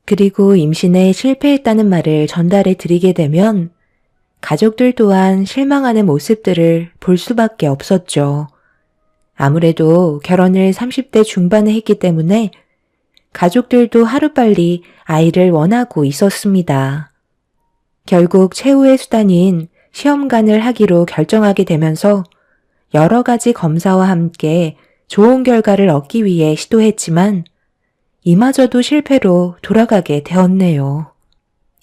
그리고 임신에 실패했다는 말을 전달해 드리게 되면 가족들 또한 실망하는 모습들을 볼 수밖에 없었죠. 아무래도 결혼을 30대 중반에 했기 때문에 가족들도 하루빨리 아이를 원하고 있었습니다. 결국 최후의 수단인 시험관을 하기로 결정하게 되면서 여러 가지 검사와 함께 좋은 결과를 얻기 위해 시도했지만 이마저도 실패로 돌아가게 되었네요.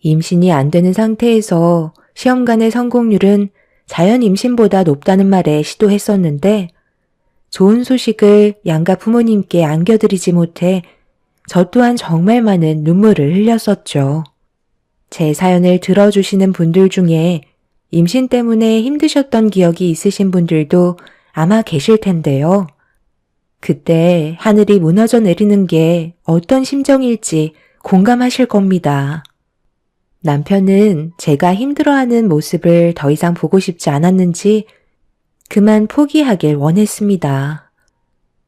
임신이 안 되는 상태에서 시험관의 성공률은 자연 임신보다 높다는 말에 시도했었는데 좋은 소식을 양가 부모님께 안겨드리지 못해 저 또한 정말 많은 눈물을 흘렸었죠. 제 사연을 들어주시는 분들 중에 임신 때문에 힘드셨던 기억이 있으신 분들도 아마 계실 텐데요. 그때 하늘이 무너져 내리는 게 어떤 심정일지 공감하실 겁니다. 남편은 제가 힘들어하는 모습을 더 이상 보고 싶지 않았는지 그만 포기하길 원했습니다.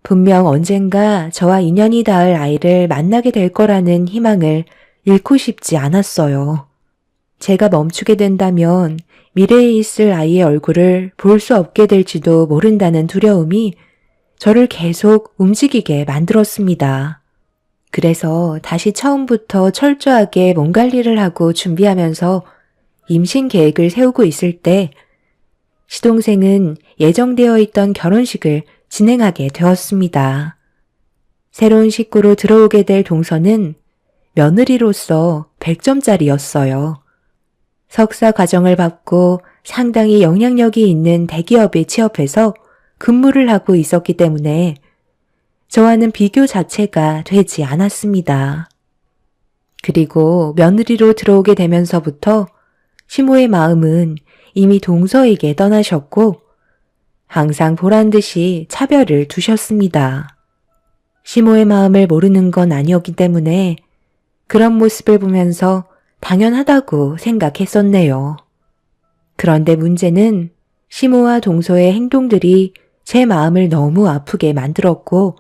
분명 언젠가 저와 인연이 닿을 아이를 만나게 될 거라는 희망을 잃고 싶지 않았어요. 제가 멈추게 된다면 미래에 있을 아이의 얼굴을 볼 수 없게 될지도 모른다는 두려움이 저를 계속 움직이게 만들었습니다. 그래서 다시 처음부터 철저하게 몸 관리를 하고 준비하면서 임신 계획을 세우고 있을 때 시동생은 예정되어 있던 결혼식을 진행하게 되었습니다. 새로운 식구로 들어오게 될 동서는 며느리로서 100점짜리였어요. 석사 과정을 받고 상당히 영향력이 있는 대기업에 취업해서 근무를 하고 있었기 때문에 저와는 비교 자체가 되지 않았습니다. 그리고 며느리로 들어오게 되면서부터 시모의 마음은 이미 동서에게 떠나셨고 항상 보란듯이 차별을 두셨습니다. 시모의 마음을 모르는 건 아니었기 때문에 그런 모습을 보면서 당연하다고 생각했었네요. 그런데 문제는 시모와 동서의 행동들이 제 마음을 너무 아프게 만들었고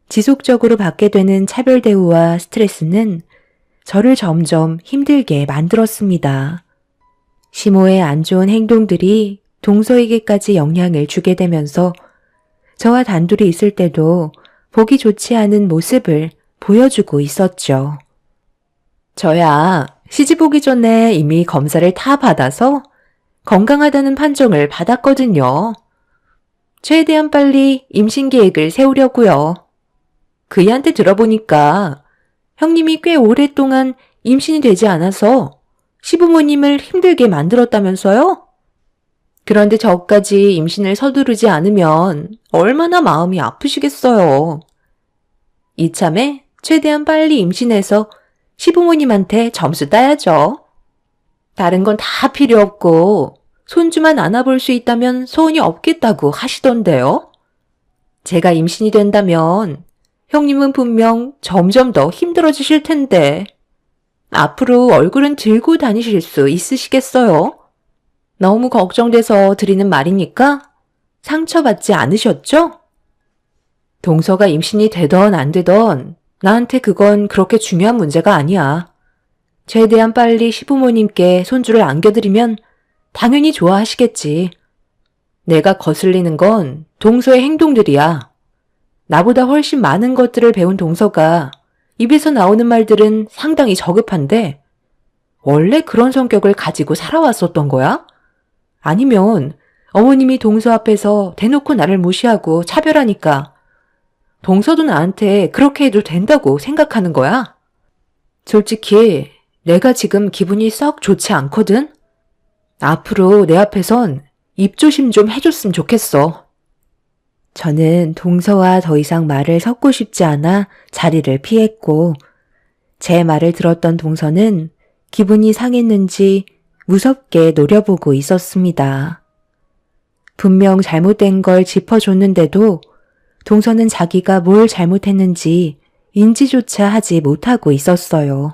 지속적으로 받게 되는 차별 대우와 스트레스는 저를 점점 힘들게 만들었습니다. 시모의 안 좋은 행동들이 동서에게까지 영향을 주게 되면서 저와 단둘이 있을 때도 보기 좋지 않은 모습을 보여주고 있었죠. 저야 시집 오기 전에 이미 검사를 다 받아서 건강하다는 판정을 받았거든요. 최대한 빨리 임신 계획을 세우려고요. 그이한테 들어보니까 형님이 꽤 오랫동안 임신이 되지 않아서 시부모님을 힘들게 만들었다면서요? 그런데 저까지 임신을 서두르지 않으면 얼마나 마음이 아프시겠어요. 이참에 최대한 빨리 임신해서 시부모님한테 점수 따야죠. 다른 건 다 필요 없고 손주만 안아볼 수 있다면 소원이 없겠다고 하시던데요. 제가 임신이 된다면 형님은 분명 점점 더 힘들어지실 텐데 앞으로 얼굴은 들고 다니실 수 있으시겠어요? 너무 걱정돼서 드리는 말이니까 상처받지 않으셨죠? 동서가 임신이 되던 안 되던 나한테 그건 그렇게 중요한 문제가 아니야. 최대한 빨리 시부모님께 손주를 안겨드리면 당연히 좋아하시겠지. 내가 거슬리는 건 동서의 행동들이야. 나보다 훨씬 많은 것들을 배운 동서가 입에서 나오는 말들은 상당히 저급한데 원래 그런 성격을 가지고 살아왔었던 거야? 아니면 어머님이 동서 앞에서 대놓고 나를 무시하고 차별하니까 동서도 나한테 그렇게 해도 된다고 생각하는 거야? 솔직히 내가 지금 기분이 썩 좋지 않거든? 앞으로 내 앞에선 입조심 좀 해줬으면 좋겠어. 저는 동서와 더 이상 말을 섞고 싶지 않아 자리를 피했고 제 말을 들었던 동서는 기분이 상했는지 무섭게 노려보고 있었습니다. 분명 잘못된 걸 짚어줬는데도 동서는 자기가 뭘 잘못했는지 인지조차 하지 못하고 있었어요.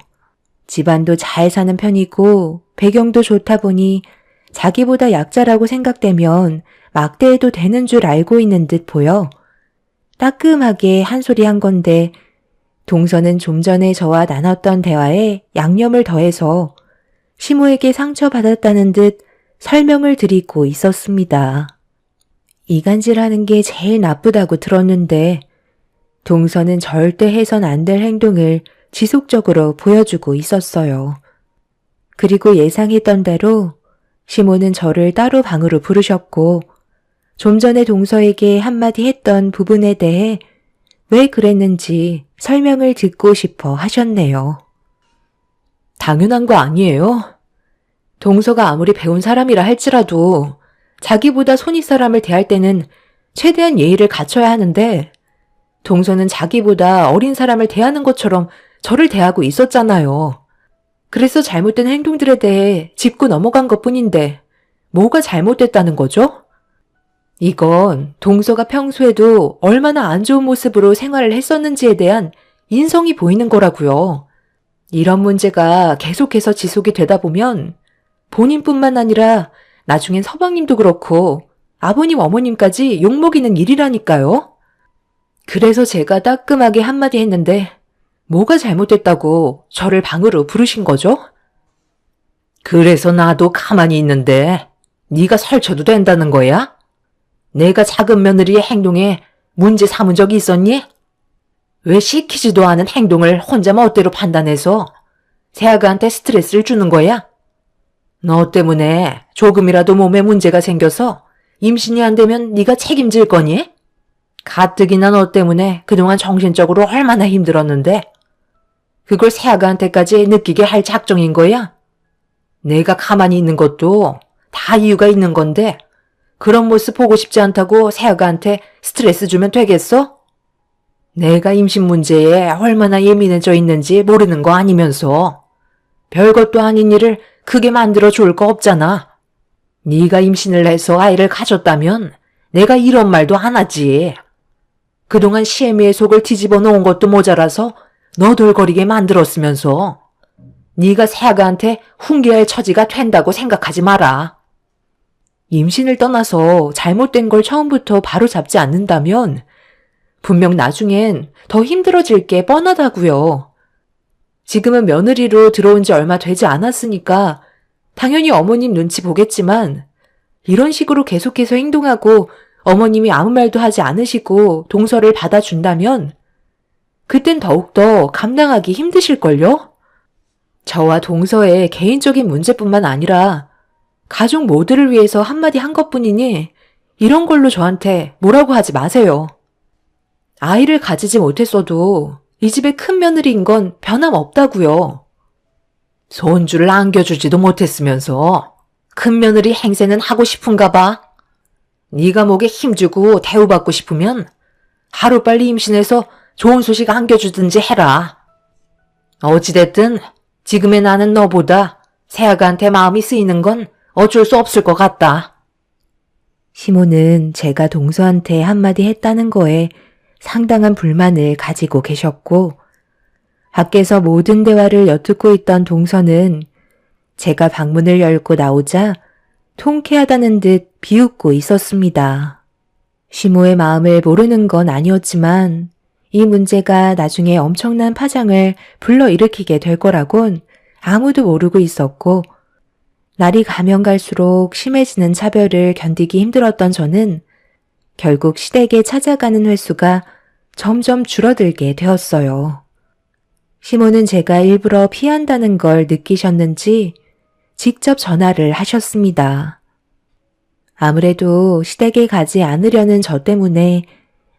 집안도 잘 사는 편이고 배경도 좋다 보니 자기보다 약자라고 생각되면 막대해도 되는 줄 알고 있는 듯 보여 따끔하게 한 소리 한 건데 동서는 좀 전에 저와 나눴던 대화에 양념을 더해서 시모에게 상처받았다는 듯 설명을 드리고 있었습니다. 이간질하는 게 제일 나쁘다고 들었는데 동서는 절대 해선 안 될 행동을 지속적으로 보여주고 있었어요. 그리고 예상했던 대로 시모는 저를 따로 방으로 부르셨고 좀 전에 동서에게 한마디 했던 부분에 대해 왜 그랬는지 설명을 듣고 싶어 하셨네요. 당연한 거 아니에요? 동서가 아무리 배운 사람이라 할지라도 자기보다 손윗사람을 대할 때는 최대한 예의를 갖춰야 하는데 동서는 자기보다 어린 사람을 대하는 것처럼 저를 대하고 있었잖아요. 그래서 잘못된 행동들에 대해 짚고 넘어간 것뿐인데 뭐가 잘못됐다는 거죠? 이건 동서가 평소에도 얼마나 안 좋은 모습으로 생활을 했었는지에 대한 인성이 보이는 거라고요. 이런 문제가 계속해서 지속이 되다 보면 본인뿐만 아니라 나중엔 서방님도 그렇고 아버님, 어머님까지 욕먹이는 일이라니까요. 그래서 제가 따끔하게 한마디 했는데 뭐가 잘못됐다고 저를 방으로 부르신 거죠? 그래서 나도 가만히 있는데 네가 설쳐도 된다는 거야? 내가 작은 며느리의 행동에 문제 삼은 적이 있었니? 왜 시키지도 않은 행동을 혼자 멋대로 판단해서 새아가한테 스트레스를 주는 거야? 너 때문에 조금이라도 몸에 문제가 생겨서 임신이 안 되면 네가 책임질 거니? 가뜩이나 너 때문에 그동안 정신적으로 얼마나 힘들었는데 그걸 새아가한테까지 느끼게 할 작정인 거야? 내가 가만히 있는 것도 다 이유가 있는 건데 그런 모습 보고 싶지 않다고 새아가한테 스트레스 주면 되겠어? 내가 임신 문제에 얼마나 예민해져 있는지 모르는 거 아니면서 별것도 아닌 일을 크게 만들어 줄 거 없잖아. 네가 임신을 해서 아이를 가졌다면 내가 이런 말도 안 하지. 그동안 시애미의 속을 뒤집어 놓은 것도 모자라서 너덜거리게 만들었으면서 네가 새아가한테 훈계할 처지가 된다고 생각하지 마라. 임신을 떠나서 잘못된 걸 처음부터 바로 잡지 않는다면 분명 나중엔 더 힘들어질 게 뻔하다고요. 지금은 며느리로 들어온 지 얼마 되지 않았으니까 당연히 어머님 눈치 보겠지만 이런 식으로 계속해서 행동하고 어머님이 아무 말도 하지 않으시고 동서를 받아준다면 그땐 더욱더 감당하기 힘드실걸요? 저와 동서의 개인적인 문제뿐만 아니라 가족 모두를 위해서 한마디 한 것뿐이니 이런 걸로 저한테 뭐라고 하지 마세요. 아이를 가지지 못했어도 이 집의 큰 며느리인 건 변함없다고요. 손주를 안겨주지도 못했으면서 큰 며느리 행세는 하고 싶은가 봐. 네가 목에 힘주고 대우받고 싶으면 하루빨리 임신해서 좋은 소식 안겨주든지 해라. 어찌됐든 지금의 나는 너보다 새아가한테 마음이 쓰이는 건 어쩔 수 없을 것 같다. 시모는 제가 동서한테 한마디 했다는 거에 상당한 불만을 가지고 계셨고 밖에서 모든 대화를 엿듣고 있던 동서는 제가 방문을 열고 나오자 통쾌하다는 듯 비웃고 있었습니다. 시모의 마음을 모르는 건 아니었지만 이 문제가 나중에 엄청난 파장을 불러일으키게 될 거라곤 아무도 모르고 있었고 날이 가면 갈수록 심해지는 차별을 견디기 힘들었던 저는 결국 시댁에 찾아가는 횟수가 점점 줄어들게 되었어요. 시모는 제가 일부러 피한다는 걸 느끼셨는지 직접 전화를 하셨습니다. 아무래도 시댁에 가지 않으려는 저 때문에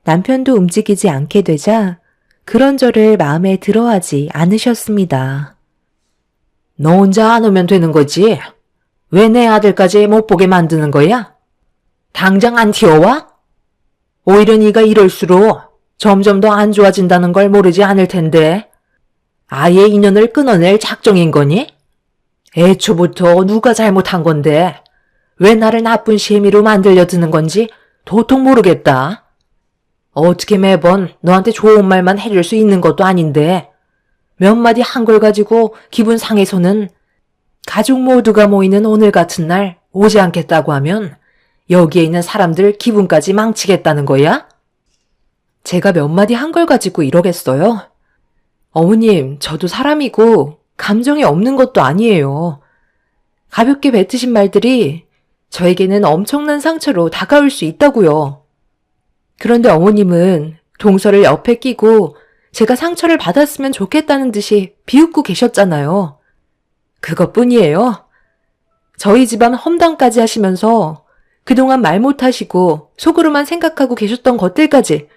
남편도 움직이지 않게 되자 그런 저를 마음에 들어하지 않으셨습니다. 너 혼자 안 오면 되는 거지? 왜 내 아들까지 못 보게 만드는 거야? 당장 안 튀어와? 오히려 네가 이럴수록 점점 더 안 좋아진다는 걸 모르지 않을 텐데 아예 인연을 끊어낼 작정인 거니? 애초부터 누가 잘못한 건데 왜 나를 나쁜 시애미로 만들려 드는 건지 도통 모르겠다. 어떻게 매번 너한테 좋은 말만 해줄 수 있는 것도 아닌데 몇 마디 한 걸 가지고 기분 상해서는 가족 모두가 모이는 오늘 같은 날 오지 않겠다고 하면 여기에 있는 사람들 기분까지 망치겠다는 거야? 제가 몇 마디 한 걸 가지고 이러겠어요? 어머님, 저도 사람이고 감정이 없는 것도 아니에요. 가볍게 뱉으신 말들이 저에게는 엄청난 상처로 다가올 수 있다고요. 그런데 어머님은 동서를 옆에 끼고 제가 상처를 받았으면 좋겠다는 듯이 비웃고 계셨잖아요. 그것뿐이에요. 저희 집안 험담까지 하시면서 그동안 말 못하시고 속으로만 생각하고 계셨던 것들까지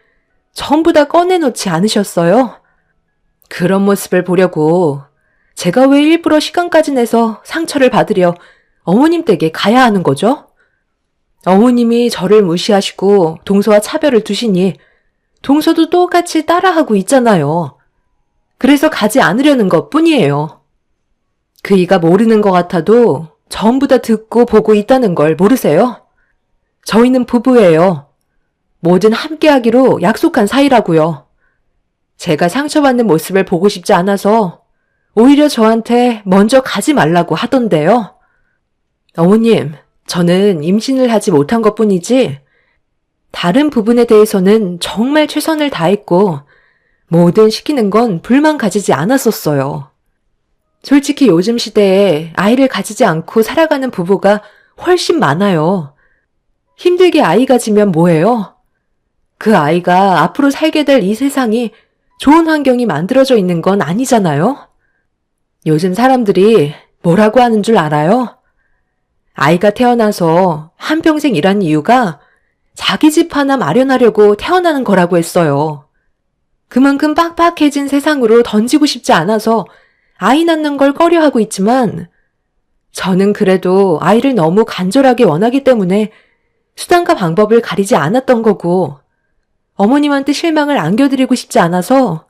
전부 다 꺼내놓지 않으셨어요? 그런 모습을 보려고 제가 왜 일부러 시간까지 내서 상처를 받으려 어머님 댁에 가야 하는 거죠? 어머님이 저를 무시하시고 동서와 차별을 두시니 동서도 똑같이 따라하고 있잖아요. 그래서 가지 않으려는 것 뿐이에요. 그이가 모르는 것 같아도 전부 다 듣고 보고 있다는 걸 모르세요? 저희는 부부예요. 뭐든 함께하기로 약속한 사이라고요. 제가 상처받는 모습을 보고 싶지 않아서 오히려 저한테 먼저 가지 말라고 하던데요. 어머님, 저는 임신을 하지 못한 것뿐이지 다른 부분에 대해서는 정말 최선을 다했고 뭐든 시키는 건 불만 가지지 않았었어요. 솔직히 요즘 시대에 아이를 가지지 않고 살아가는 부부가 훨씬 많아요. 힘들게 아이 가지면 뭐해요? 그 아이가 앞으로 살게 될 이 세상이 좋은 환경이 만들어져 있는 건 아니잖아요? 요즘 사람들이 뭐라고 하는 줄 알아요? 아이가 태어나서 한평생 일한 이유가 자기 집 하나 마련하려고 태어나는 거라고 했어요. 그만큼 빡빡해진 세상으로 던지고 싶지 않아서 아이 낳는 걸 꺼려하고 있지만 저는 그래도 아이를 너무 간절하게 원하기 때문에 수단과 방법을 가리지 않았던 거고 어머님한테 실망을 안겨드리고 싶지 않아서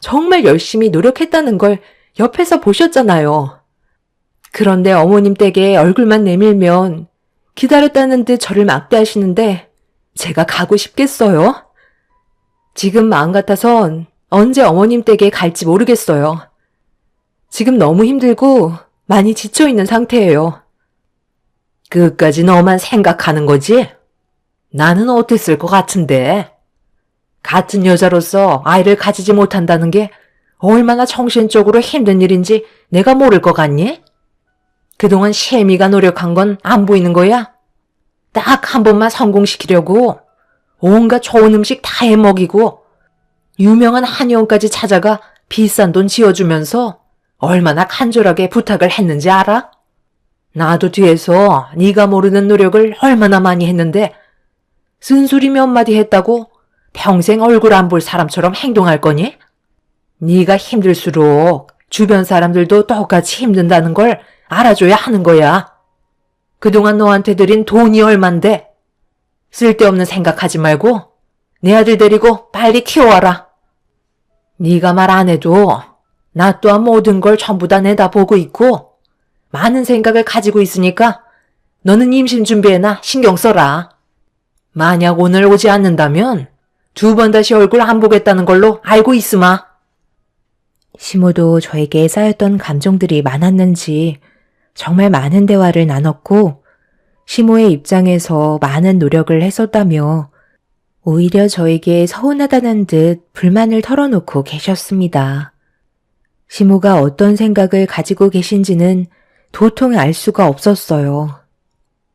정말 열심히 노력했다는 걸 옆에서 보셨잖아요. 그런데 어머님 댁에 얼굴만 내밀면 기다렸다는 듯 저를 막대하시는데 제가 가고 싶겠어요? 지금 마음 같아선 언제 어머님 댁에 갈지 모르겠어요. 지금 너무 힘들고 많이 지쳐있는 상태예요. 끝까지 너만 생각하는 거지? 나는 어땠을 것 같은데? 같은 여자로서 아이를 가지지 못한다는 게 얼마나 정신적으로 힘든 일인지 내가 모를 것 같니? 그동안 셰미가 노력한 건 안 보이는 거야? 딱 한 번만 성공시키려고 온갖 좋은 음식 다 해먹이고 유명한 한의원까지 찾아가 비싼 돈 지어주면서 얼마나 간절하게 부탁을 했는지 알아? 나도 뒤에서 네가 모르는 노력을 얼마나 많이 했는데 쓴소리 몇 마디 했다고 평생 얼굴 안 볼 사람처럼 행동할 거니? 네가 힘들수록 주변 사람들도 똑같이 힘든다는 걸 알아줘야 하는 거야. 그동안 너한테 드린 돈이 얼만데 쓸데없는 생각하지 말고 내 아들 데리고 빨리 키워와라. 네가 말 안 해도 나 또한 모든 걸 전부 다 내다보고 있고 많은 생각을 가지고 있으니까 너는 임신 준비에나 신경 써라. 만약 오늘 오지 않는다면 2번 다시 얼굴 안 보겠다는 걸로 알고 있으마. 시모도 저에게 쌓였던 감정들이 많았는지 정말 많은 대화를 나눴고 시모의 입장에서 많은 노력을 했었다며 오히려 저에게 서운하다는 듯 불만을 털어놓고 계셨습니다. 시모가 어떤 생각을 가지고 계신지는 도통 알 수가 없었어요.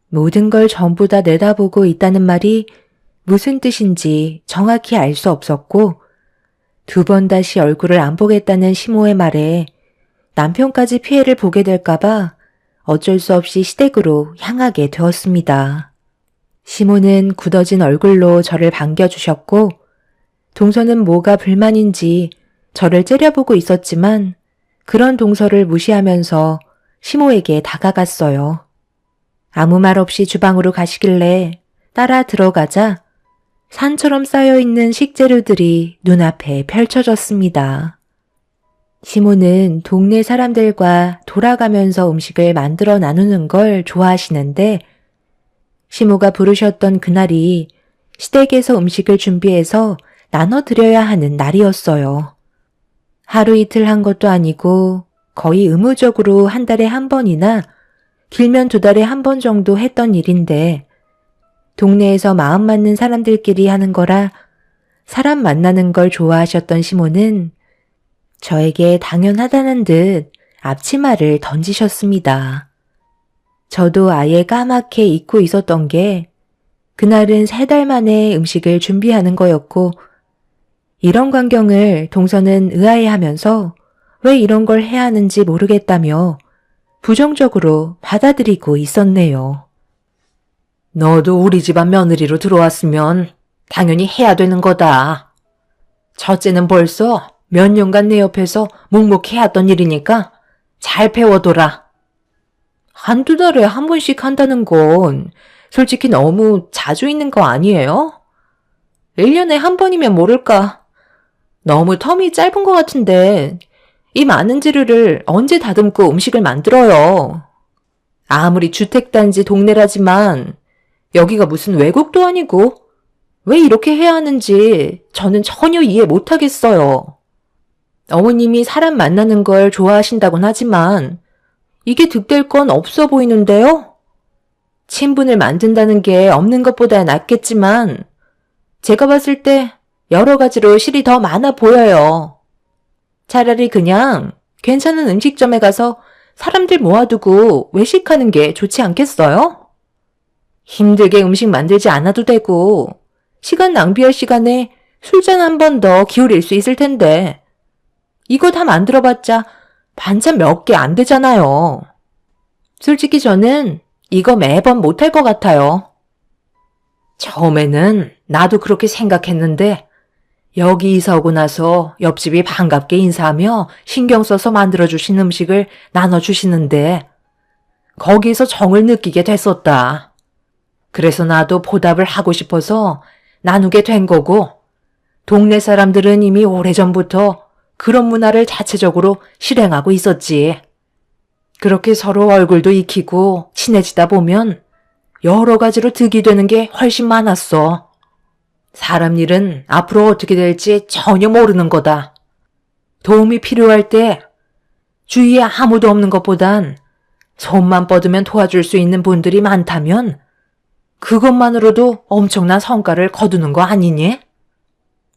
모든 걸 전부 다 내다보고 있다는 말이 무슨 뜻인지 정확히 알 수 없었고 2번 다시 얼굴을 안 보겠다는 시모의 말에 남편까지 피해를 보게 될까봐 어쩔 수 없이 시댁으로 향하게 되었습니다. 시모는 굳어진 얼굴로 저를 반겨주셨고 동서는 뭐가 불만인지 저를 째려보고 있었지만 그런 동서를 무시하면서 시모에게 다가갔어요. 아무 말 없이 주방으로 가시길래 따라 들어가자 산처럼 쌓여있는 식재료들이 눈앞에 펼쳐졌습니다. 시모는 동네 사람들과 돌아가면서 음식을 만들어 나누는 걸 좋아하시는데 시모가 부르셨던 그날이 시댁에서 음식을 준비해서 나눠드려야 하는 날이었어요. 하루 이틀 한 것도 아니고 거의 의무적으로 한 달에 한 번이나 길면 2달에 한 번 정도 했던 일인데 동네에서 마음 맞는 사람들끼리 하는 거라 사람 만나는 걸 좋아하셨던 시모는 저에게 당연하다는 듯 앞치마를 던지셨습니다. 저도 아예 까맣게 잊고 있었던 게 그날은 3달 만에 음식을 준비하는 거였고 이런 광경을 동서는 의아해하면서 왜 이런 걸 해야 하는지 모르겠다며 부정적으로 받아들이고 있었네요. 너도 우리 집안 며느리로 들어왔으면 당연히 해야 되는 거다. 첫째는 벌써 몇 년간 내 옆에서 묵묵히 해왔던 일이니까 잘 배워둬라. 1-2달에 한 번씩 한다는 건 솔직히 너무 자주 있는 거 아니에요? 1년에 한 번이면 모를까. 너무 텀이 짧은 것 같은데 이 많은 재료를 언제 다듬고 음식을 만들어요. 아무리 주택단지 동네라지만 여기가 무슨 외국도 아니고 왜 이렇게 해야 하는지 저는 전혀 이해 못하겠어요. 어머님이 사람 만나는 걸 좋아하신다곤 하지만 이게 득될 건 없어 보이는데요? 친분을 만든다는 게 없는 것보다 낫겠지만 제가 봤을 때 여러 가지로 실이 더 많아 보여요. 차라리 그냥 괜찮은 음식점에 가서 사람들 모아두고 외식하는 게 좋지 않겠어요? 힘들게 음식 만들지 않아도 되고 시간 낭비할 시간에 술잔 한 번 더 기울일 수 있을 텐데 이거 다 만들어봤자 반찬 몇 개 안 되잖아요. 솔직히 저는 이거 매번 못할 것 같아요. 처음에는 나도 그렇게 생각했는데 여기 이사 오고 나서 옆집이 반갑게 인사하며 신경 써서 만들어주신 음식을 나눠주시는데 거기에서 정을 느끼게 됐었다. 그래서 나도 보답을 하고 싶어서 나누게 된 거고 동네 사람들은 이미 오래전부터 그런 문화를 자체적으로 실행하고 있었지. 그렇게 서로 얼굴도 익히고 친해지다 보면 여러 가지로 득이 되는 게 훨씬 많았어. 사람 일은 앞으로 어떻게 될지 전혀 모르는 거다. 도움이 필요할 때 주위에 아무도 없는 것보단 손만 뻗으면 도와줄 수 있는 분들이 많다면 그것만으로도 엄청난 성과를 거두는 거 아니니?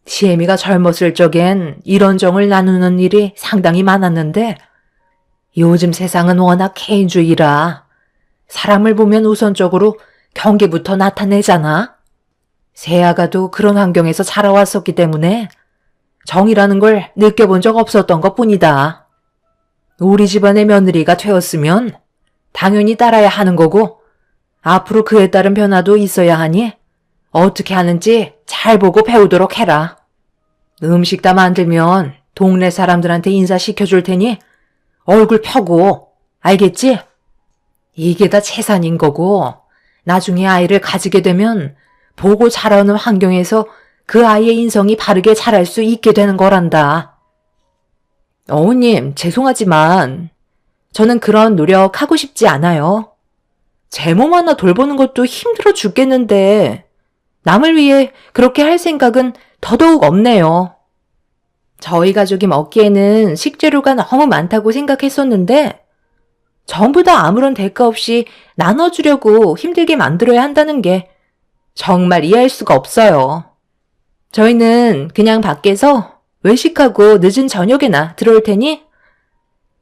시애미가 젊었을 적엔 이런 정을 나누는 일이 상당히 많았는데 요즘 세상은 워낙 개인주의라 사람을 보면 우선적으로 경계부터 나타내잖아. 새아가도 그런 환경에서 자라왔었기 때문에 정이라는 걸 느껴본 적 없었던 것뿐이다. 우리 집안의 며느리가 되었으면 당연히 따라야 하는 거고 앞으로 그에 따른 변화도 있어야 하니 어떻게 하는지 잘 보고 배우도록 해라. 음식 다 만들면 동네 사람들한테 인사시켜줄 테니 얼굴 펴고 알겠지? 이게 다 재산인 거고 나중에 아이를 가지게 되면 보고 자라는 환경에서 그 아이의 인성이 바르게 자랄 수 있게 되는 거란다. 어머님, 죄송하지만 저는 그런 노력 하고 싶지 않아요. 제 몸 하나 돌보는 것도 힘들어 죽겠는데 남을 위해 그렇게 할 생각은 더더욱 없네요. 저희 가족이 먹기에는 식재료가 너무 많다고 생각했었는데 전부 다 아무런 대가 없이 나눠주려고 힘들게 만들어야 한다는 게 정말 이해할 수가 없어요. 저희는 그냥 밖에서 외식하고 늦은 저녁에나 들어올 테니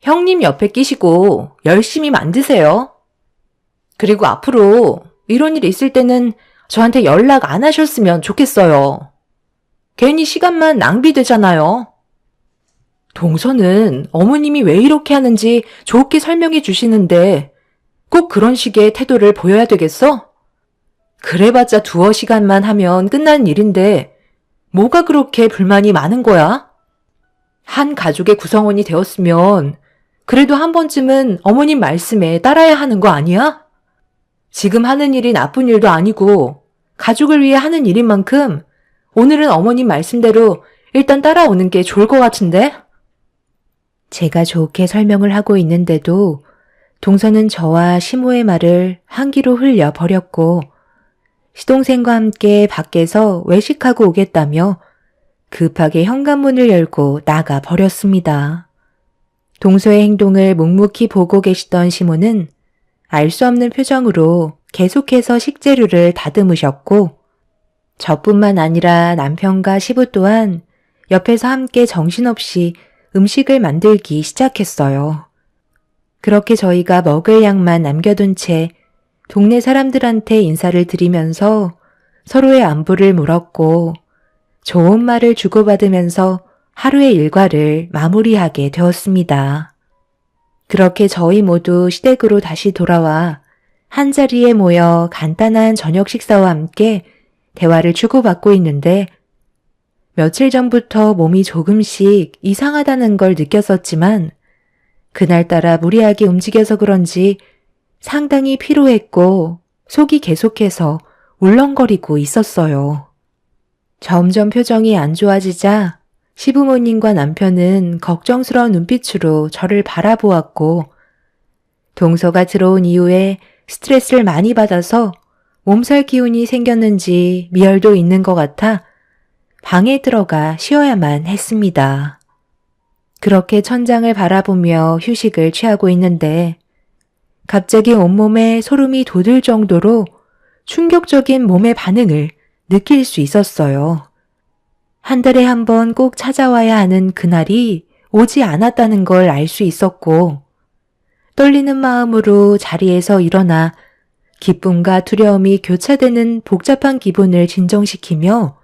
형님 옆에 끼시고 열심히 만드세요. 그리고 앞으로 이런 일 있을 때는 저한테 연락 안 하셨으면 좋겠어요. 괜히 시간만 낭비되잖아요. 동서는 어머님이 왜 이렇게 하는지 좋게 설명해 주시는데 꼭 그런 식의 태도를 보여야 되겠어? 그래봤자 두어 시간만 하면 끝나는 일인데 뭐가 그렇게 불만이 많은 거야? 한 가족의 구성원이 되었으면 그래도 한 번쯤은 어머님 말씀에 따라야 하는 거 아니야? 지금 하는 일이 나쁜 일도 아니고 가족을 위해 하는 일인 만큼 오늘은 어머님 말씀대로 일단 따라오는 게 좋을 것 같은데? 제가 좋게 설명을 하고 있는데도 동서는 저와 시모의 말을 한 귀로 흘려 버렸고 시동생과 함께 밖에서 외식하고 오겠다며 급하게 현관문을 열고 나가 버렸습니다. 동서의 행동을 묵묵히 보고 계시던 시모는 알 수 없는 표정으로 계속해서 식재료를 다듬으셨고 저뿐만 아니라 남편과 시부 또한 옆에서 함께 정신없이 음식을 만들기 시작했어요. 그렇게 저희가 먹을 양만 남겨둔 채 동네 사람들한테 인사를 드리면서 서로의 안부를 물었고 좋은 말을 주고받으면서 하루의 일과를 마무리하게 되었습니다. 그렇게 저희 모두 시댁으로 다시 돌아와 한자리에 모여 간단한 저녁 식사와 함께 대화를 주고받고 있는데 며칠 전부터 몸이 조금씩 이상하다는 걸 느꼈었지만 그날따라 무리하게 움직여서 그런지 상당히 피로했고 속이 계속해서 울렁거리고 있었어요. 점점 표정이 안 좋아지자 시부모님과 남편은 걱정스러운 눈빛으로 저를 바라보았고 동서가 들어온 이후에 스트레스를 많이 받아서 몸살 기운이 생겼는지 미열도 있는 것 같아 방에 들어가 쉬어야만 했습니다. 그렇게 천장을 바라보며 휴식을 취하고 있는데 갑자기 온몸에 소름이 돋을 정도로 충격적인 몸의 반응을 느낄 수 있었어요. 한 달에 한 번 꼭 찾아와야 하는 그날이 오지 않았다는 걸 알 수 있었고 떨리는 마음으로 자리에서 일어나 기쁨과 두려움이 교차되는 복잡한 기분을 진정시키며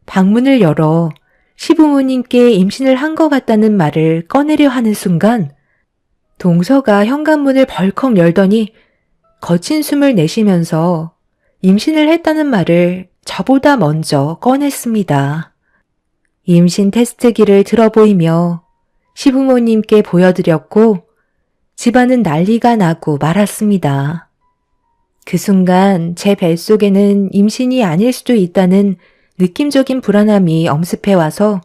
방문을 열어 시부모님께 임신을 한 것 같다는 말을 꺼내려 하는 순간 동서가 현관문을 벌컥 열더니 거친 숨을 내쉬면서 임신을 했다는 말을 저보다 먼저 꺼냈습니다. 임신 테스트기를 들어보이며 시부모님께 보여드렸고 집안은 난리가 나고 말았습니다. 그 순간 제 뱃속에는 임신이 아닐 수도 있다는 느낌적인 불안함이 엄습해와서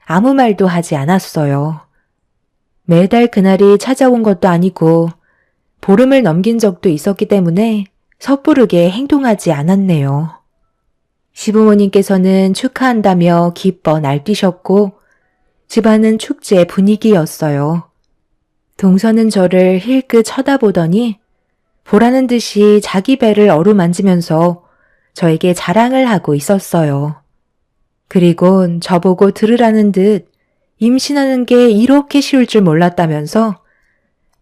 아무 말도 하지 않았어요. 매달 그날이 찾아온 것도 아니고 보름을 넘긴 적도 있었기 때문에 섣부르게 행동하지 않았네요. 시부모님께서는 축하한다며 기뻐 날뛰셨고 집안은 축제 분위기였어요. 동서는 저를 힐끗 쳐다보더니 보라는 듯이 자기 배를 어루만지면서 저에게 자랑을 하고 있었어요. 그리곤 저보고 들으라는 듯 임신하는 게 이렇게 쉬울 줄 몰랐다면서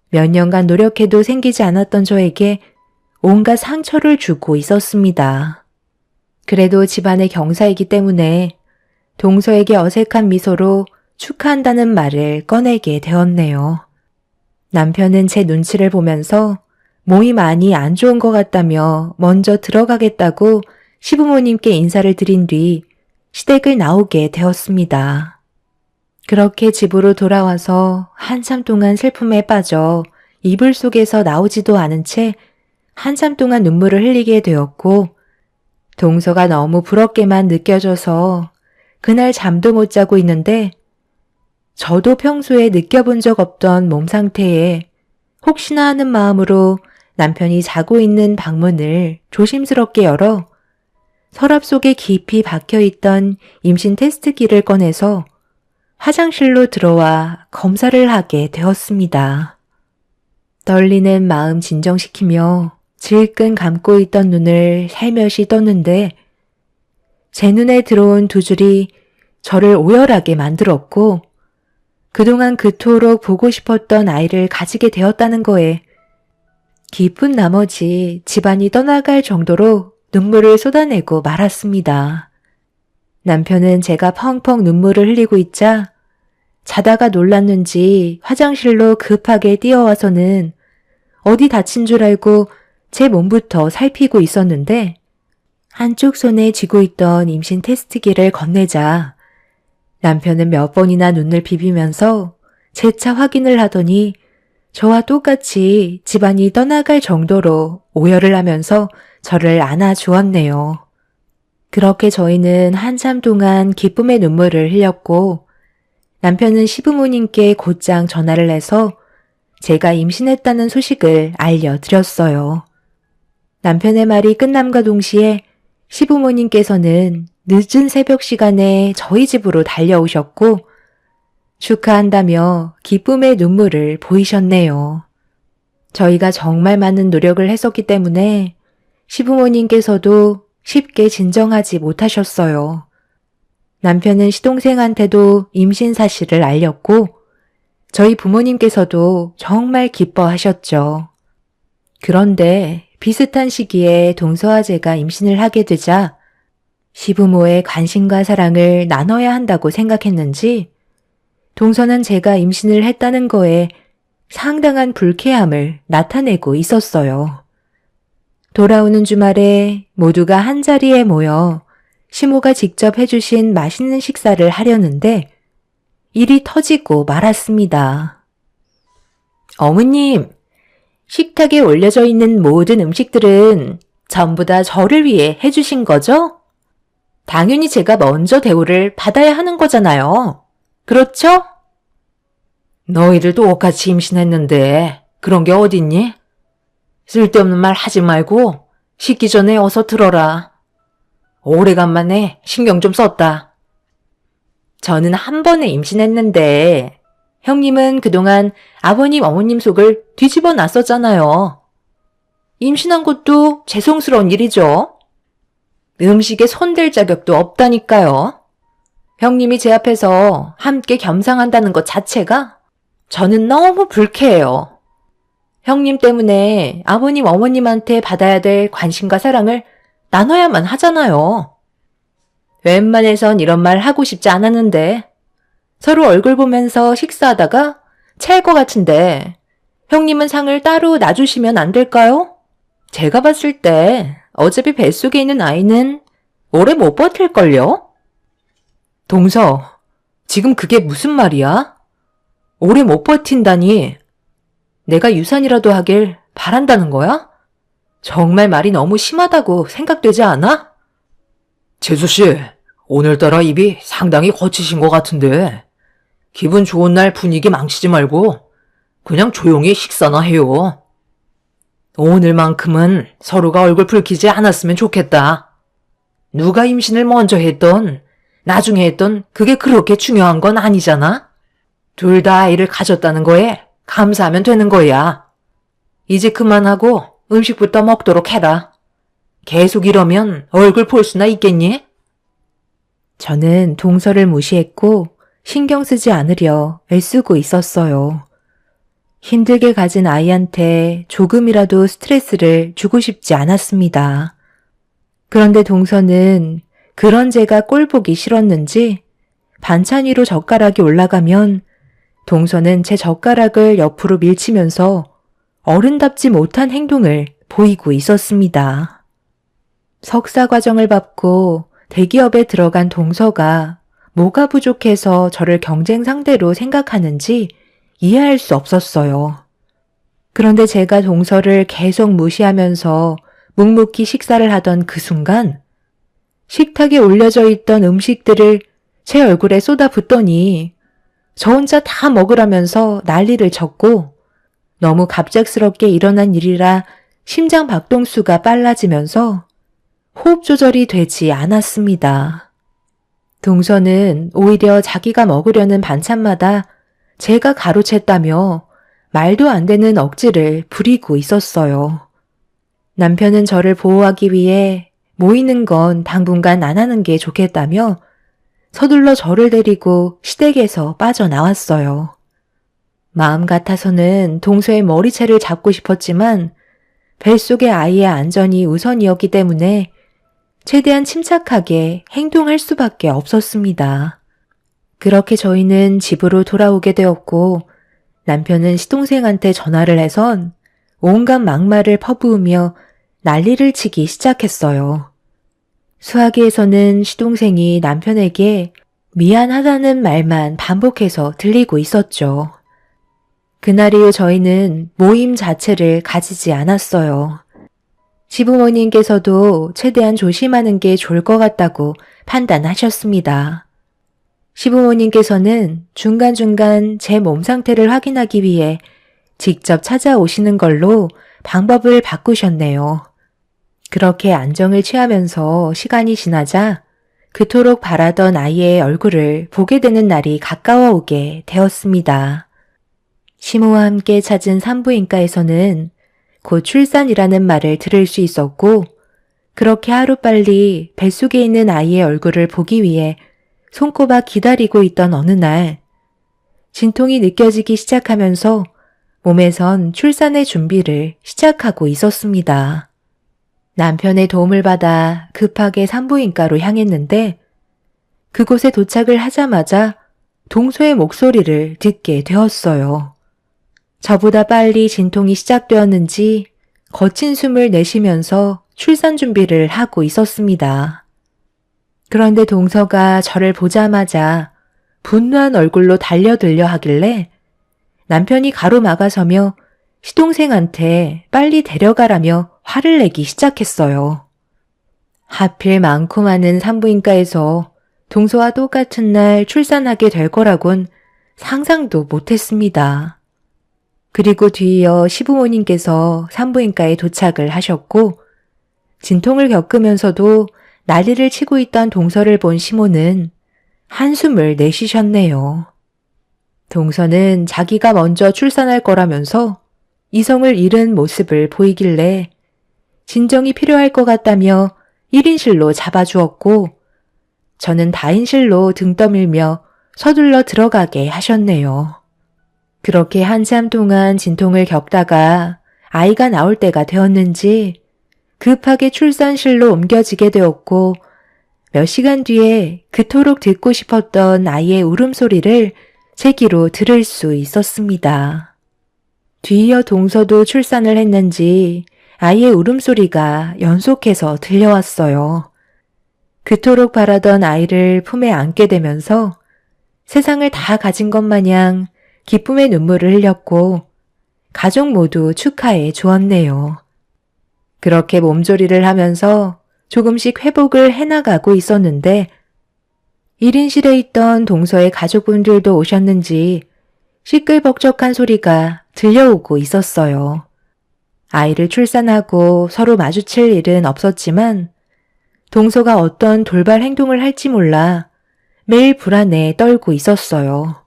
몇 년간 노력해도 생기지 않았던 저에게 온갖 상처를 주고 있었습니다. 그래도 집안의 경사이기 때문에 동서에게 어색한 미소로 축하한다는 말을 꺼내게 되었네요. 남편은 제 눈치를 보면서 몸이 많이 안 좋은 것 같다며 먼저 들어가겠다고 시부모님께 인사를 드린 뒤 시댁을 나오게 되었습니다. 그렇게 집으로 돌아와서 한참 동안 슬픔에 빠져 이불 속에서 나오지도 않은 채 한참 동안 눈물을 흘리게 되었고 동서가 너무 부럽게만 느껴져서 그날 잠도 못 자고 있는데 저도 평소에 느껴본 적 없던 몸 상태에 혹시나 하는 마음으로 남편이 자고 있는 방문을 조심스럽게 열어 서랍 속에 깊이 박혀있던 임신 테스트기를 꺼내서 화장실로 들어와 검사를 하게 되었습니다. 떨리는 마음 진정시키며 질끈 감고 있던 눈을 살며시 떴는데 제 눈에 들어온 두 줄이 저를 오열하게 만들었고 그동안 그토록 보고 싶었던 아이를 가지게 되었다는 거에 기쁜 나머지 집안이 떠나갈 정도로 눈물을 쏟아내고 말았습니다. 남편은 제가 펑펑 눈물을 흘리고 있자 자다가 놀랐는지 화장실로 급하게 뛰어와서는 어디 다친 줄 알고 제 몸부터 살피고 있었는데 한쪽 손에 쥐고 있던 임신 테스트기를 건네자 남편은 몇 번이나 눈을 비비면서 재차 확인을 하더니 저와 똑같이 집안이 떠나갈 정도로 오열을 하면서 저를 안아주었네요. 그렇게 저희는 한참 동안 기쁨의 눈물을 흘렸고 남편은 시부모님께 곧장 전화를 해서 제가 임신했다는 소식을 알려드렸어요. 남편의 말이 끝남과 동시에 시부모님께서는 늦은 새벽 시간에 저희 집으로 달려오셨고 축하한다며 기쁨의 눈물을 보이셨네요. 저희가 정말 많은 노력을 했었기 때문에 시부모님께서도 쉽게 진정하지 못하셨어요. 남편은 시동생한테도 임신 사실을 알렸고 저희 부모님께서도 정말 기뻐하셨죠. 그런데 비슷한 시기에 동서와 제가 임신을 하게 되자 시부모의 관심과 사랑을 나눠야 한다고 생각했는지 동서는 제가 임신을 했다는 거에 상당한 불쾌함을 나타내고 있었어요. 돌아오는 주말에 모두가 한자리에 모여 시모가 직접 해주신 맛있는 식사를 하려는데 일이 터지고 말았습니다. 어머님, 식탁에 올려져 있는 모든 음식들은 전부 다 저를 위해 해주신 거죠? 당연히 제가 먼저 대우를 받아야 하는 거잖아요. 그렇죠? 너희들 똑같이 임신했는데 그런 게 어딨니? 쓸데없는 말 하지 말고 씻기 전에 어서 들어라. 오래간만에 신경 좀 썼다. 저는 한 번에 임신했는데 형님은 그동안 아버님, 어머님 속을 뒤집어 놨었잖아요. 임신한 것도 죄송스러운 일이죠. 음식에 손댈 자격도 없다니까요. 형님이 제 앞에서 함께 겸상한다는 것 자체가 저는 너무 불쾌해요. 형님 때문에 아버님, 어머님한테 받아야 될 관심과 사랑을 나눠야만 하잖아요. 웬만해선 이런 말 하고 싶지 않았는데 서로 얼굴 보면서 식사하다가 체할 것 같은데 형님은 상을 따로 놔주시면 안 될까요? 제가 봤을 때 어차피 뱃속에 있는 아이는 오래 못 버틸걸요? 동서, 지금 그게 무슨 말이야? 오래 못 버틴다니. 내가 유산이라도 하길 바란다는 거야? 정말 말이 너무 심하다고 생각되지 않아? 재수씨, 오늘따라 입이 상당히 거치신 것 같은데 기분 좋은 날 분위기 망치지 말고 그냥 조용히 식사나 해요. 오늘만큼은 서로가 얼굴 붉히지 않았으면 좋겠다. 누가 임신을 먼저 했던, 나중에 했던 그게 그렇게 중요한 건 아니잖아. 둘 다 아이를 가졌다는 거에 감사하면 되는 거야. 이제 그만하고 음식부터 먹도록 해라. 계속 이러면 얼굴 볼 수나 있겠니? 저는 동서를 무시했고 신경 쓰지 않으려 애쓰고 있었어요. 힘들게 가진 아이한테 조금이라도 스트레스를 주고 싶지 않았습니다. 그런데 동서는 그런 제가 꼴보기 싫었는지 반찬 위로 젓가락이 올라가면 동서는 제 젓가락을 옆으로 밀치면서 어른답지 못한 행동을 보이고 있었습니다. 석사 과정을 밟고 대기업에 들어간 동서가 뭐가 부족해서 저를 경쟁 상대로 생각하는지 이해할 수 없었어요. 그런데 제가 동서를 계속 무시하면서 묵묵히 식사를 하던 그 순간 식탁에 올려져 있던 음식들을 제 얼굴에 쏟아붓더니 저 혼자 다 먹으라면서 난리를 쳤고 너무 갑작스럽게 일어난 일이라 심장 박동수가 빨라지면서 호흡 조절이 되지 않았습니다. 동서는 오히려 자기가 먹으려는 반찬마다 제가 가로챘다며 말도 안 되는 억지를 부리고 있었어요. 남편은 저를 보호하기 위해 모이는 건 당분간 안 하는 게 좋겠다며 서둘러 저를 데리고 시댁에서 빠져나왔어요. 마음 같아서는 동서의 머리채를 잡고 싶었지만 뱃속의 아이의 안전이 우선이었기 때문에 최대한 침착하게 행동할 수밖에 없었습니다. 그렇게 저희는 집으로 돌아오게 되었고 남편은 시동생한테 전화를 해선 온갖 막말을 퍼부으며 난리를 치기 시작했어요. 수화기에서는 시동생이 남편에게 미안하다는 말만 반복해서 들리고 있었죠. 그날 이후 저희는 모임 자체를 가지지 않았어요. 시부모님께서도 최대한 조심하는 게 좋을 것 같다고 판단하셨습니다. 시부모님께서는 중간중간 제 몸 상태를 확인하기 위해 직접 찾아오시는 걸로 방법을 바꾸셨네요. 그렇게 안정을 취하면서 시간이 지나자 그토록 바라던 아이의 얼굴을 보게 되는 날이 가까워 오게 되었습니다. 시모와 함께 찾은 산부인과에서는 곧 출산이라는 말을 들을 수 있었고 그렇게 하루빨리 뱃속에 있는 아이의 얼굴을 보기 위해 손꼽아 기다리고 있던 어느 날 진통이 느껴지기 시작하면서 몸에선 출산의 준비를 시작하고 있었습니다. 남편의 도움을 받아 급하게 산부인과로 향했는데 그곳에 도착을 하자마자 동서의 목소리를 듣게 되었어요. 저보다 빨리 진통이 시작되었는지 거친 숨을 내쉬면서 출산 준비를 하고 있었습니다. 그런데 동서가 저를 보자마자 분노한 얼굴로 달려들려 하길래 남편이 가로막아서며 시동생한테 빨리 데려가라며 화를 내기 시작했어요. 하필 많고 많은 산부인과에서 동서와 똑같은 날 출산하게 될 거라곤 상상도 못했습니다. 그리고 뒤이어 시부모님께서 산부인과에 도착을 하셨고 진통을 겪으면서도 난리를 치고 있던 동서를 본 시모는 한숨을 내쉬셨네요. 동서는 자기가 먼저 출산할 거라면서 이성을 잃은 모습을 보이길래 진정이 필요할 것 같다며 1인실로 잡아주었고 저는 다인실로 등 떠밀며 서둘러 들어가게 하셨네요. 그렇게 한참 동안 진통을 겪다가 아이가 나올 때가 되었는지 급하게 출산실로 옮겨지게 되었고 몇 시간 뒤에 그토록 듣고 싶었던 아이의 울음소리를 제 귀로 들을 수 있었습니다. 뒤이어 동서도 출산을 했는지 아이의 울음소리가 연속해서 들려왔어요. 그토록 바라던 아이를 품에 안게 되면서 세상을 다 가진 것 마냥 기쁨의 눈물을 흘렸고 가족 모두 축하해 주었네요. 그렇게 몸조리를 하면서 조금씩 회복을 해나가고 있었는데 1인실에 있던 동서의 가족분들도 오셨는지 시끌벅적한 소리가 들려오고 있었어요. 아이를 출산하고 서로 마주칠 일은 없었지만 동서가 어떤 돌발 행동을 할지 몰라 매일 불안에 떨고 있었어요.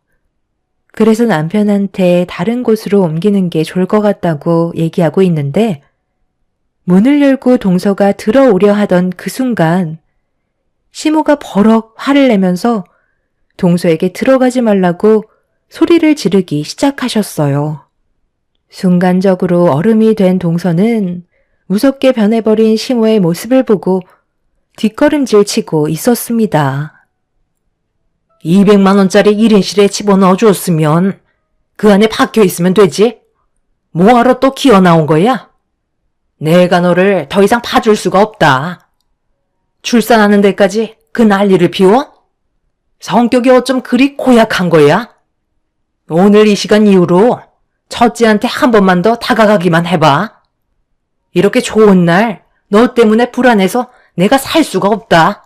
그래서 남편한테 다른 곳으로 옮기는 게 좋을 것 같다고 얘기하고 있는데 문을 열고 동서가 들어오려 하던 그 순간 시모가 버럭 화를 내면서 동서에게 들어가지 말라고 소리를 지르기 시작하셨어요. 순간적으로 얼음이 된 동서는 무섭게 변해버린 시모의 모습을 보고 뒷걸음질 치고 있었습니다. 200만 원짜리 1인실에 집어넣어 줬으면 그 안에 박혀 있으면 되지. 뭐하러 또 기어 나온 거야? 내가 너를 더 이상 봐줄 수가 없다. 출산하는 데까지 그 난리를 피워? 성격이 어쩜 그리 고약한 거야? 오늘 이 시간 이후로 첫째한테 한 번만 더 다가가기만 해봐. 이렇게 좋은 날 너 때문에 불안해서 내가 살 수가 없다.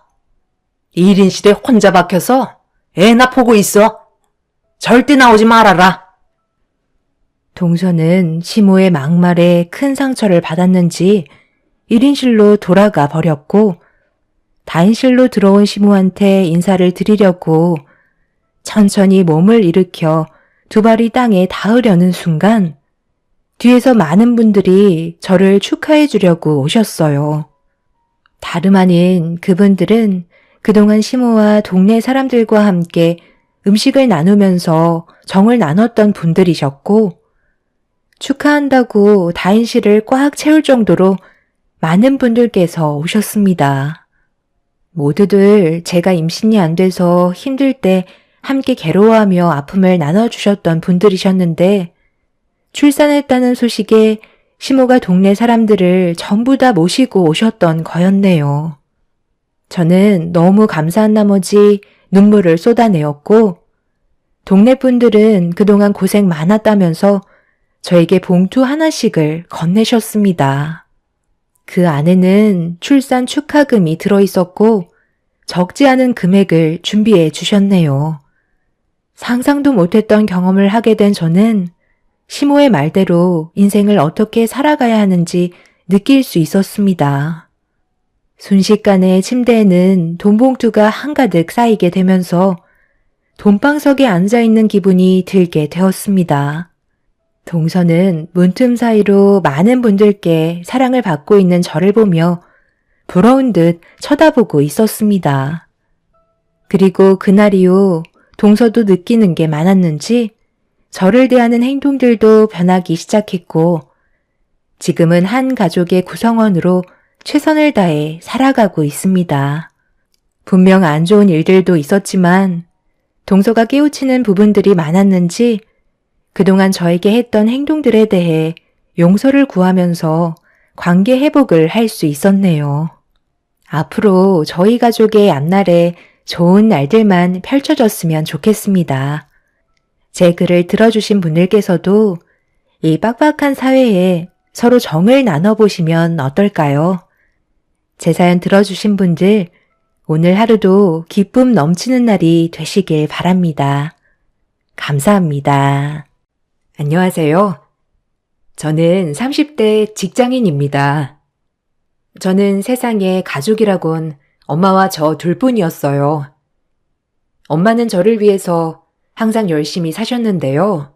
1인실에 혼자 박혀서 애나 보고 있어. 절대 나오지 말아라. 동서는 시모의 막말에 큰 상처를 받았는지 1인실로 돌아가 버렸고 다인실로 들어온 시모한테 인사를 드리려고 천천히 몸을 일으켜 두 발이 땅에 닿으려는 순간 뒤에서 많은 분들이 저를 축하해 주려고 오셨어요. 다름 아닌 그분들은 그동안 시모와 동네 사람들과 함께 음식을 나누면서 정을 나눴던 분들이셨고 축하한다고 다인실을 꽉 채울 정도로 많은 분들께서 오셨습니다. 모두들 제가 임신이 안 돼서 힘들 때 함께 괴로워하며 아픔을 나눠주셨던 분들이셨는데 출산했다는 소식에 시모가 동네 사람들을 전부 다 모시고 오셨던 거였네요. 저는 너무 감사한 나머지 눈물을 쏟아내었고 동네 분들은 그동안 고생 많았다면서 저에게 봉투 하나씩을 건네셨습니다. 그 안에는 출산 축하금이 들어있었고 적지 않은 금액을 준비해 주셨네요. 상상도 못했던 경험을 하게 된 저는 시모의 말대로 인생을 어떻게 살아가야 하는지 느낄 수 있었습니다. 순식간에 침대에는 돈봉투가 한가득 쌓이게 되면서 돈방석에 앉아있는 기분이 들게 되었습니다. 동서는 문틈 사이로 많은 분들께 사랑을 받고 있는 저를 보며 부러운 듯 쳐다보고 있었습니다. 그리고 그날 이후 동서도 느끼는 게 많았는지 저를 대하는 행동들도 변하기 시작했고 지금은 한 가족의 구성원으로 최선을 다해 살아가고 있습니다. 분명 안 좋은 일들도 있었지만 동서가 깨우치는 부분들이 많았는지 그동안 저에게 했던 행동들에 대해 용서를 구하면서 관계 회복을 할 수 있었네요. 앞으로 저희 가족의 앞날에 좋은 날들만 펼쳐졌으면 좋겠습니다. 제 글을 들어주신 분들께서도 이 빡빡한 사회에 서로 정을 나눠보시면 어떨까요? 제 사연 들어주신 분들, 오늘 하루도 기쁨 넘치는 날이 되시길 바랍니다. 감사합니다. 안녕하세요. 저는 30대 직장인입니다. 저는 세상에 가족이라곤 엄마와 저 둘뿐이었어요. 엄마는 저를 위해서 항상 열심히 사셨는데요.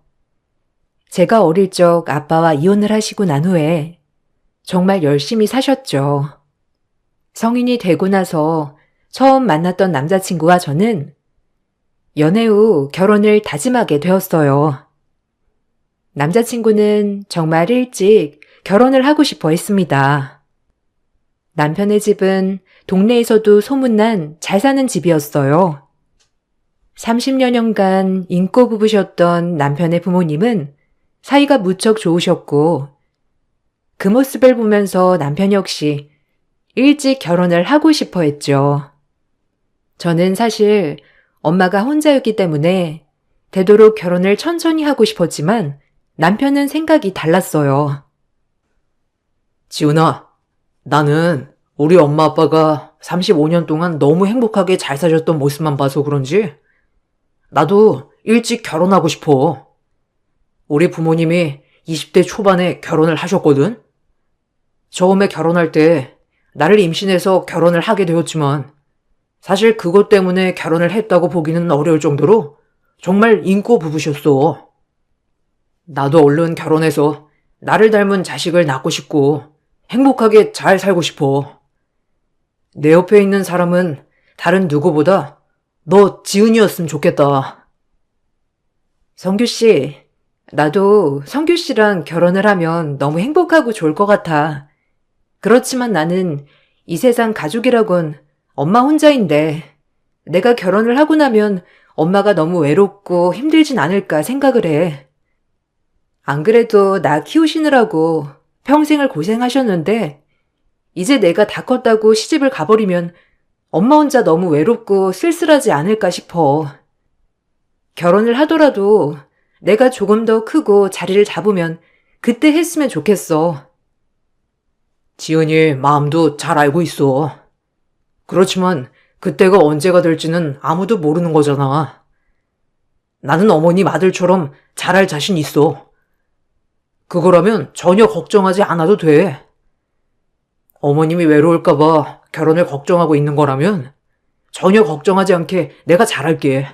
제가 어릴 적 아빠와 이혼을 하시고 난 후에 정말 열심히 사셨죠. 성인이 되고 나서 처음 만났던 남자친구와 저는 연애 후 결혼을 다짐하게 되었어요. 남자친구는 정말 일찍 결혼을 하고 싶어 했습니다. 남편의 집은 동네에서도 소문난 잘 사는 집이었어요. 30여 년간 인고 부부셨던 남편의 부모님은 사이가 무척 좋으셨고 그 모습을 보면서 남편 역시 일찍 결혼을 하고 싶어 했죠. 저는 사실 엄마가 혼자였기 때문에 되도록 결혼을 천천히 하고 싶었지만 남편은 생각이 달랐어요. 지은아, 나는 우리 엄마 아빠가 35년 동안 너무 행복하게 잘 사셨던 모습만 봐서 그런지 나도 일찍 결혼하고 싶어. 우리 부모님이 20대 초반에 결혼을 하셨거든. 처음에 결혼할 때 나를 임신해서 결혼을 하게 되었지만 사실 그것 때문에 결혼을 했다고 보기는 어려울 정도로 정말 인고 부부셨어. 나도 얼른 결혼해서 나를 닮은 자식을 낳고 싶고 행복하게 잘 살고 싶어. 내 옆에 있는 사람은 다른 누구보다 너 지은이었으면 좋겠다. 성규 씨, 나도 성규 씨랑 결혼을 하면 너무 행복하고 좋을 것 같아. 그렇지만 나는 이 세상 가족이라곤 엄마 혼자인데 내가 결혼을 하고 나면 엄마가 너무 외롭고 힘들진 않을까 생각을 해. 안 그래도 나 키우시느라고 평생을 고생하셨는데 이제 내가 다 컸다고 시집을 가버리면 엄마 혼자 너무 외롭고 쓸쓸하지 않을까 싶어. 결혼을 하더라도 내가 조금 더 크고 자리를 잡으면 그때 했으면 좋겠어. 지은이 마음도 잘 알고 있어. 그렇지만 그때가 언제가 될지는 아무도 모르는 거잖아. 나는 어머님 아들처럼 잘할 자신 있어. 그거라면 전혀 걱정하지 않아도 돼. 어머님이 외로울까봐 결혼을 걱정하고 있는 거라면 전혀 걱정하지 않게 내가 잘할게.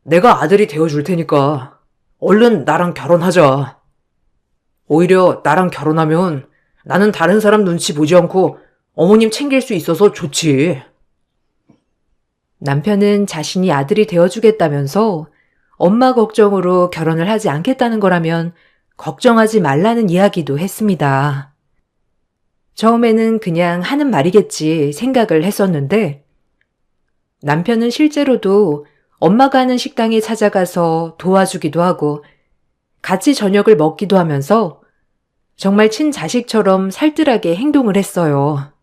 내가 아들이 되어줄 테니까 얼른 나랑 결혼하자. 오히려 나랑 결혼하면 나는 다른 사람 눈치 보지 않고 어머님 챙길 수 있어서 좋지. 남편은 자신이 아들이 되어주겠다면서 엄마 걱정으로 결혼을 하지 않겠다는 거라면 걱정하지 말라는 이야기도 했습니다. 처음에는 그냥 하는 말이겠지 생각을 했었는데 남편은 실제로도 엄마가 하는 식당에 찾아가서 도와주기도 하고 같이 저녁을 먹기도 하면서 정말 친자식처럼 살뜰하게 행동을 했어요.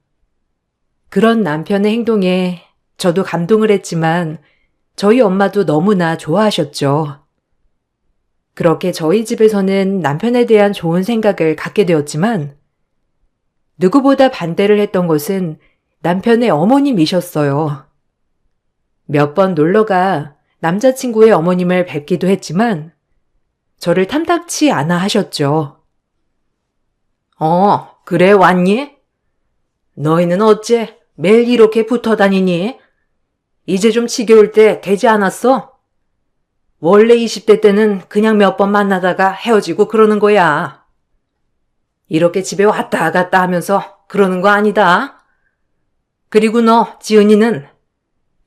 그런 남편의 행동에 저도 감동을 했지만 저희 엄마도 너무나 좋아하셨죠. 그렇게 저희 집에서는 남편에 대한 좋은 생각을 갖게 되었지만 누구보다 반대를 했던 것은 남편의 어머님이셨어요. 몇 번 놀러가 남자친구의 어머님을 뵙기도 했지만 저를 탐탁치 않아 하셨죠. 그래 왔니? 너희는 어째 매일 이렇게 붙어 다니니? 이제 좀 지겨울 때 되지 않았어? 원래 20대 때는 그냥 몇 번 만나다가 헤어지고 그러는 거야. 이렇게 집에 왔다 갔다 하면서 그러는 거 아니다. 그리고 너, 지은이는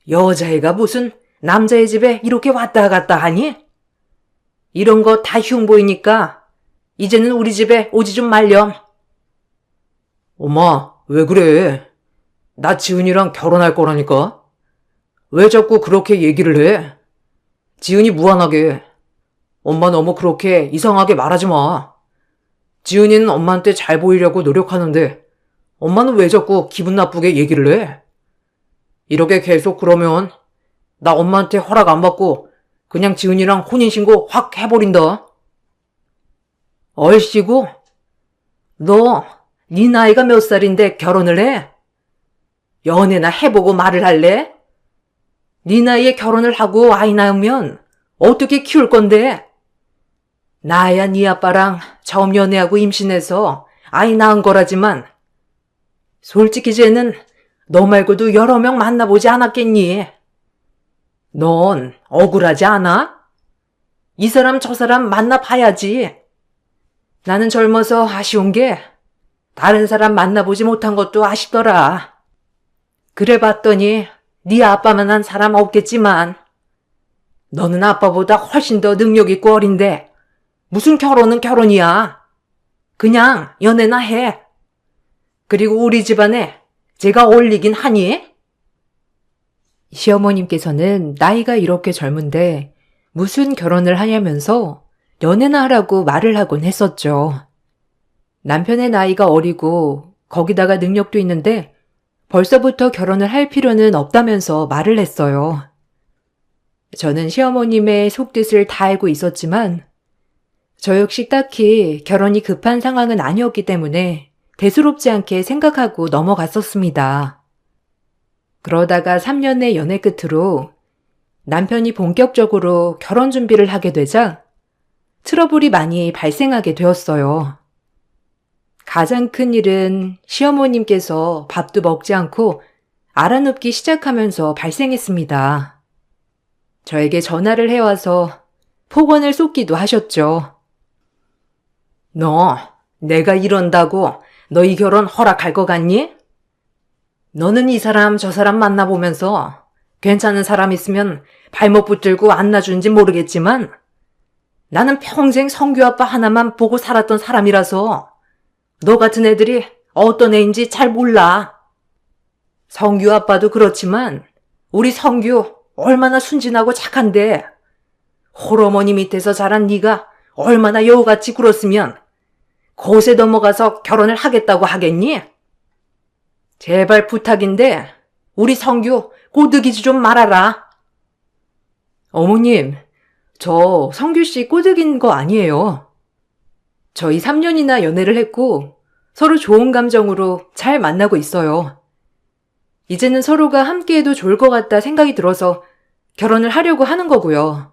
여자애가 무슨 남자의 집에 이렇게 왔다 갔다 하니? 이런 거 다 흉보이니까 이제는 우리 집에 오지 좀 말렴. 엄마, 왜 그래? 나 지은이랑 결혼할 거라니까? 왜 자꾸 그렇게 얘기를 해? 지은이 무안하게. 엄마 너무 그렇게 이상하게 말하지 마. 지은이는 엄마한테 잘 보이려고 노력하는데 엄마는 왜 자꾸 기분 나쁘게 얘기를 해? 이렇게 계속 그러면 나 엄마한테 허락 안 받고 그냥 지은이랑 혼인신고 확 해버린다. 얼씨구? 너, 네 나이가 몇 살인데 결혼을 해? 연애나 해보고 말을 할래? 네 나이에 결혼을 하고 아이 낳으면 어떻게 키울 건데? 나야 네 아빠랑 처음 연애하고 임신해서 아이 낳은 거라지만 솔직히 쟤는 너 말고도 여러 명 만나보지 않았겠니? 넌 억울하지 않아? 이 사람 저 사람 만나봐야지. 나는 젊어서 아쉬운 게 다른 사람 만나보지 못한 것도 아쉽더라. 그래 봤더니 네 아빠만한 사람 없겠지만 너는 아빠보다 훨씬 더 능력 있고 어린데 무슨 결혼은 결혼이야. 그냥 연애나 해. 그리고 우리 집안에 제가 어울리긴 하니? 시어머님께서는 나이가 이렇게 젊은데 무슨 결혼을 하냐면서 연애나 하라고 말을 하곤 했었죠. 남편의 나이가 어리고 거기다가 능력도 있는데 벌써부터 결혼을 할 필요는 없다면서 말을 했어요. 저는 시어머님의 속뜻을 다 알고 있었지만 저 역시 딱히 결혼이 급한 상황은 아니었기 때문에 대수롭지 않게 생각하고 넘어갔었습니다. 그러다가 3년의 연애 끝으로 남편이 본격적으로 결혼 준비를 하게 되자 트러블이 많이 발생하게 되었어요. 가장 큰 일은 시어머님께서 밥도 먹지 않고 알아눕기 시작하면서 발생했습니다. 저에게 전화를 해와서 폭언을 쏟기도 하셨죠. 너 내가 이런다고 너희 결혼 허락할 것 같니? 너는 이 사람 저 사람 만나보면서 괜찮은 사람 있으면 발목 붙들고 안아준지 모르겠지만 나는 평생 성규 아빠 하나만 보고 살았던 사람이라서 너 같은 애들이 어떤 애인지 잘 몰라. 성규 아빠도 그렇지만 우리 성규 얼마나 순진하고 착한데 홀어머니 밑에서 자란 네가 얼마나 여우같이 굴었으면 곳에 넘어가서 결혼을 하겠다고 하겠니? 제발 부탁인데 우리 성규 꼬드기지 좀 말아라. 어머님, 저 성규 씨 꼬드긴 거 아니에요. 저희 3년이나 연애를 했고 서로 좋은 감정으로 잘 만나고 있어요. 이제는 서로가 함께해도 좋을 것 같다 생각이 들어서 결혼을 하려고 하는 거고요.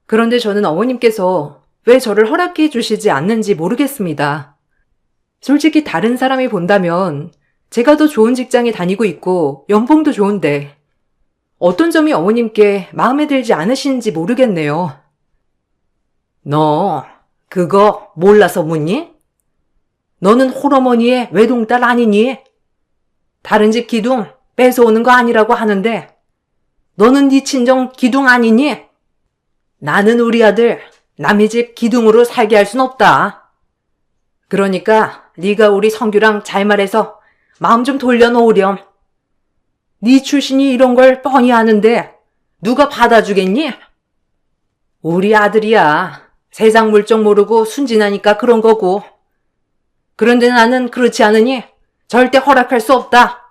그런데 저는 어머님께서 왜 저를 허락해 주시지 않는지 모르겠습니다. 솔직히 다른 사람이 본다면 제가 더 좋은 직장에 다니고 있고 연봉도 좋은데 어떤 점이 어머님께 마음에 들지 않으신지 모르겠네요. 너 그거 몰라서 묻니? 너는 홀어머니의 외동딸 아니니? 다른 집 기둥 뺏어오는 거 아니라고 하는데 너는 네 친정 기둥 아니니? 나는 우리 아들 남의 집 기둥으로 살게 할 순 없다. 그러니까 네가 우리 성규랑 잘 말해서 마음 좀 돌려놓으렴. 네 출신이 이런 걸 뻔히 아는데 누가 받아주겠니? 우리 아들이야. 세상 물정 모르고 순진하니까 그런 거고. 그런데 나는 그렇지 않으니 절대 허락할 수 없다.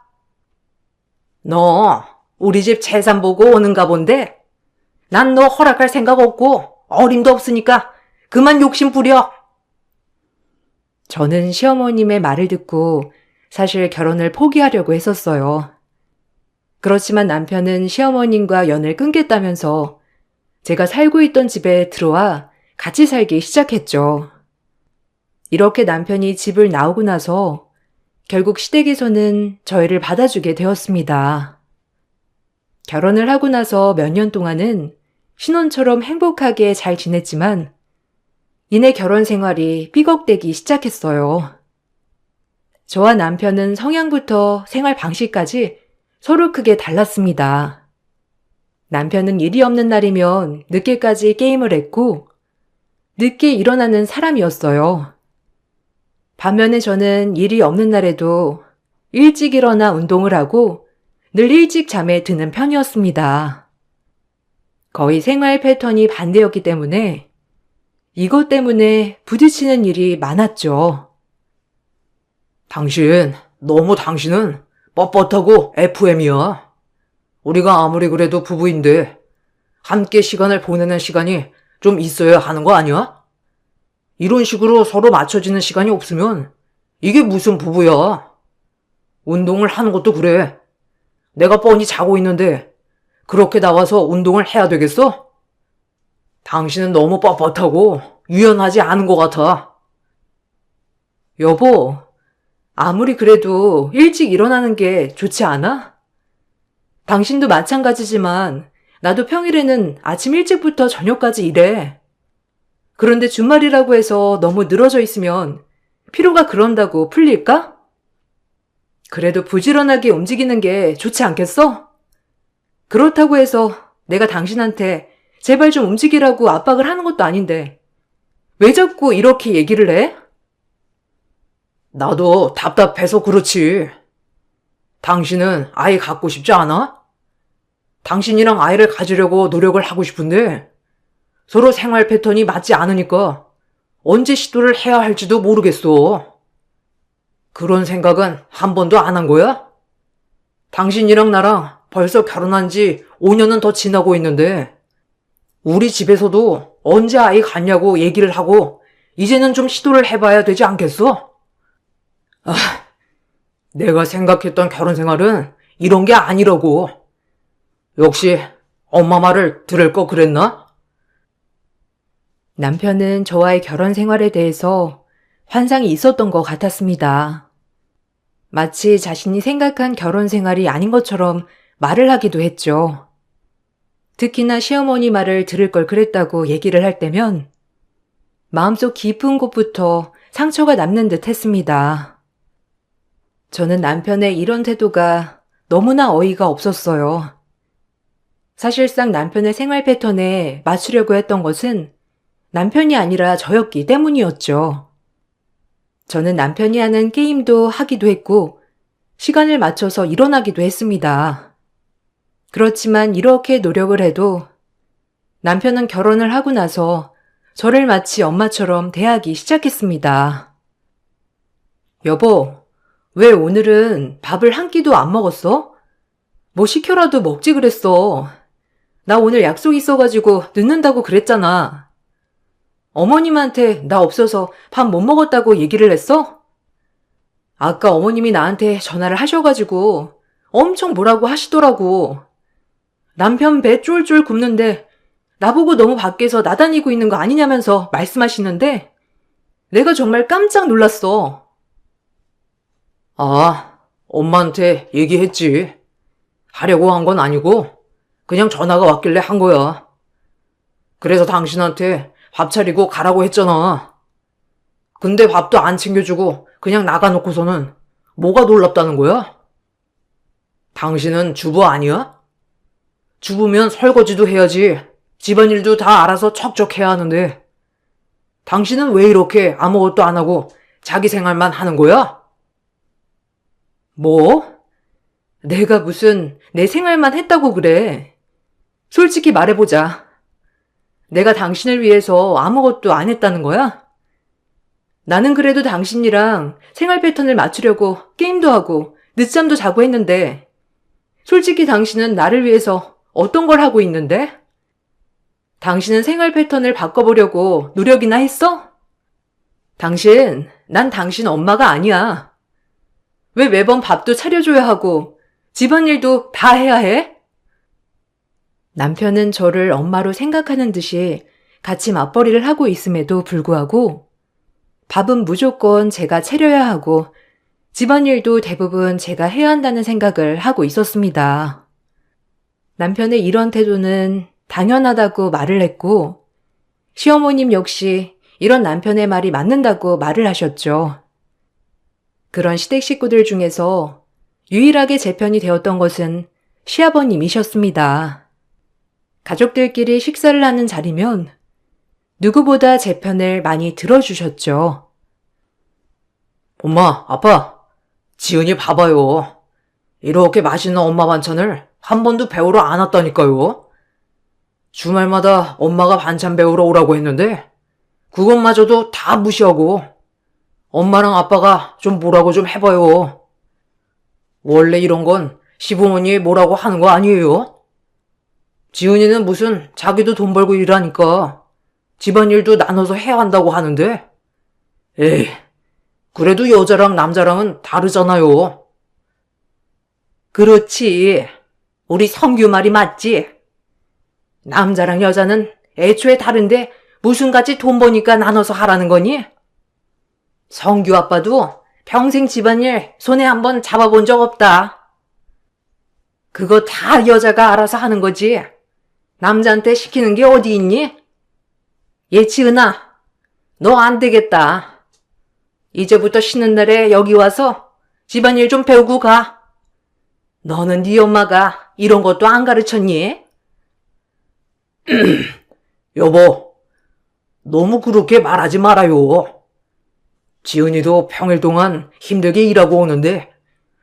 너 우리 집 재산 보고 오는가 본데 난 너 허락할 생각 없고 어림도 없으니까 그만 욕심 부려. 저는 시어머님의 말을 듣고 사실 결혼을 포기하려고 했었어요. 그렇지만 남편은 시어머님과 연을 끊겠다면서 제가 살고 있던 집에 들어와 같이 살기 시작했죠. 이렇게 남편이 집을 나오고 나서 결국 시댁에서는 저희를 받아주게 되었습니다. 결혼을 하고 나서 몇 년 동안은 신혼처럼 행복하게 잘 지냈지만 이내 결혼 생활이 삐걱대기 시작했어요. 저와 남편은 성향부터 생활 방식까지 서로 크게 달랐습니다. 남편은 일이 없는 날이면 늦게까지 게임을 했고 늦게 일어나는 사람이었어요. 반면에 저는 일이 없는 날에도 일찍 일어나 운동을 하고 늘 일찍 잠에 드는 편이었습니다. 거의 생활 패턴이 반대였기 때문에 이것 때문에 부딪히는 일이 많았죠. 당신은 뻣뻣하고 FM이야. 우리가 아무리 그래도 부부인데 함께 시간을 보내는 시간이 좀 있어야 하는 거 아니야? 이런 식으로 서로 맞춰지는 시간이 없으면 이게 무슨 부부야. 운동을 하는 것도 그래. 내가 뻔히 자고 있는데 그렇게 나와서 운동을 해야 되겠어? 당신은 너무 뻣뻣하고 유연하지 않은 것 같아. 여보, 아무리 그래도 일찍 일어나는 게 좋지 않아? 당신도 마찬가지지만 나도 평일에는 아침 일찍부터 저녁까지 일해. 그런데 주말이라고 해서 너무 늘어져 있으면 피로가 그런다고 풀릴까? 그래도 부지런하게 움직이는 게 좋지 않겠어? 그렇다고 해서 내가 당신한테 제발 좀 움직이라고 압박을 하는 것도 아닌데 왜 자꾸 이렇게 얘기를 해? 나도 답답해서 그렇지. 당신은 아이 갖고 싶지 않아? 당신이랑 아이를 가지려고 노력을 하고 싶은데 서로 생활 패턴이 맞지 않으니까 언제 시도를 해야 할지도 모르겠어. 그런 생각은 한 번도 안 한 거야? 당신이랑 나랑 벌써 결혼한 지 5년은 더 지나고 있는데 우리 집에서도 언제 아이 갖냐고 얘기를 하고 이제는 좀 시도를 해봐야 되지 않겠어? 내가 생각했던 결혼 생활은 이런 게 아니라고. 역시 엄마 말을 들을 거 그랬나? 남편은 저와의 결혼 생활에 대해서 환상이 있었던 것 같았습니다. 마치 자신이 생각한 결혼 생활이 아닌 것처럼 말을 하기도 했죠. 특히나 시어머니 말을 들을 걸 그랬다고 얘기를 할 때면 마음속 깊은 곳부터 상처가 남는 듯 했습니다. 저는 남편의 이런 태도가 너무나 어이가 없었어요. 사실상 남편의 생활 패턴에 맞추려고 했던 것은 남편이 아니라 저였기 때문이었죠. 저는 남편이 하는 게임도 하기도 했고 시간을 맞춰서 일어나기도 했습니다. 그렇지만 이렇게 노력을 해도 남편은 결혼을 하고 나서 저를 마치 엄마처럼 대하기 시작했습니다. 여보, 왜 오늘은 밥을 한 끼도 안 먹었어? 뭐 시켜라도 먹지 그랬어. 나 오늘 약속 있어가지고 늦는다고 그랬잖아. 어머님한테 나 없어서 밥 못 먹었다고 얘기를 했어? 아까 어머님이 나한테 전화를 하셔가지고 엄청 뭐라고 하시더라고. 남편 배 쫄쫄 굽는데 나보고 너무 밖에서 나다니고 있는 거 아니냐면서 말씀하시는데 내가 정말 깜짝 놀랐어. 엄마한테 얘기했지. 하려고 한 건 아니고 그냥 전화가 왔길래 한 거야. 그래서 당신한테 밥 차리고 가라고 했잖아. 근데 밥도 안 챙겨주고 그냥 나가놓고서는 뭐가 놀랍다는 거야? 당신은 주부 아니야? 주부면 설거지도 해야지. 집안일도 다 알아서 척척 해야 하는데 당신은 왜 이렇게 아무것도 안 하고 자기 생활만 하는 거야? 뭐? 내가 무슨 내 생활만 했다고 그래. 솔직히 말해보자. 내가 당신을 위해서 아무것도 안 했다는 거야? 나는 그래도 당신이랑 생활 패턴을 맞추려고 게임도 하고 늦잠도 자고 했는데 솔직히 당신은 나를 위해서 어떤 걸 하고 있는데? 당신은 생활 패턴을 바꿔보려고 노력이나 했어? 난 당신 엄마가 아니야. 왜 매번 밥도 차려줘야 하고 집안일도 다 해야 해? 남편은 저를 엄마로 생각하는 듯이 같이 맞벌이를 하고 있음에도 불구하고 밥은 무조건 제가 차려야 하고 집안일도 대부분 제가 해야 한다는 생각을 하고 있었습니다. 남편의 이런 태도는 당연하다고 말을 했고 시어머님 역시 이런 남편의 말이 맞는다고 말을 하셨죠. 그런 시댁 식구들 중에서 유일하게 제 편이 되었던 것은 시아버님이셨습니다. 가족들끼리 식사를 하는 자리면 누구보다 제 편을 많이 들어주셨죠. 엄마, 아빠, 지은이 봐봐요. 이렇게 맛있는 엄마 반찬을 한 번도 배우러 안 왔다니까요. 주말마다 엄마가 반찬 배우러 오라고 했는데 그것마저도 다 무시하고 엄마랑 아빠가 좀 뭐라고 좀 해봐요. 원래 이런 건 시부모님이 뭐라고 하는 거 아니에요? 지은이는 무슨 자기도 돈 벌고 일하니까 집안일도 나눠서 해야 한다고 하는데 에이, 그래도 여자랑 남자랑은 다르잖아요. 그렇지. 우리 성규 말이 맞지? 남자랑 여자는 애초에 다른데 무슨 같이 돈 버니까 나눠서 하라는 거니? 성규 아빠도 평생 집안일 손에 한번 잡아본 적 없다. 그거 다 여자가 알아서 하는 거지. 남자한테 시키는 게 어디 있니? 예치은아, 너 안 되겠다. 이제부터 쉬는 날에 여기 와서 집안일 좀 배우고 가. 너는 네 엄마가 이런 것도 안 가르쳤니? 여보, 너무 그렇게 말하지 말아요. 지은이도 평일 동안 힘들게 일하고 오는데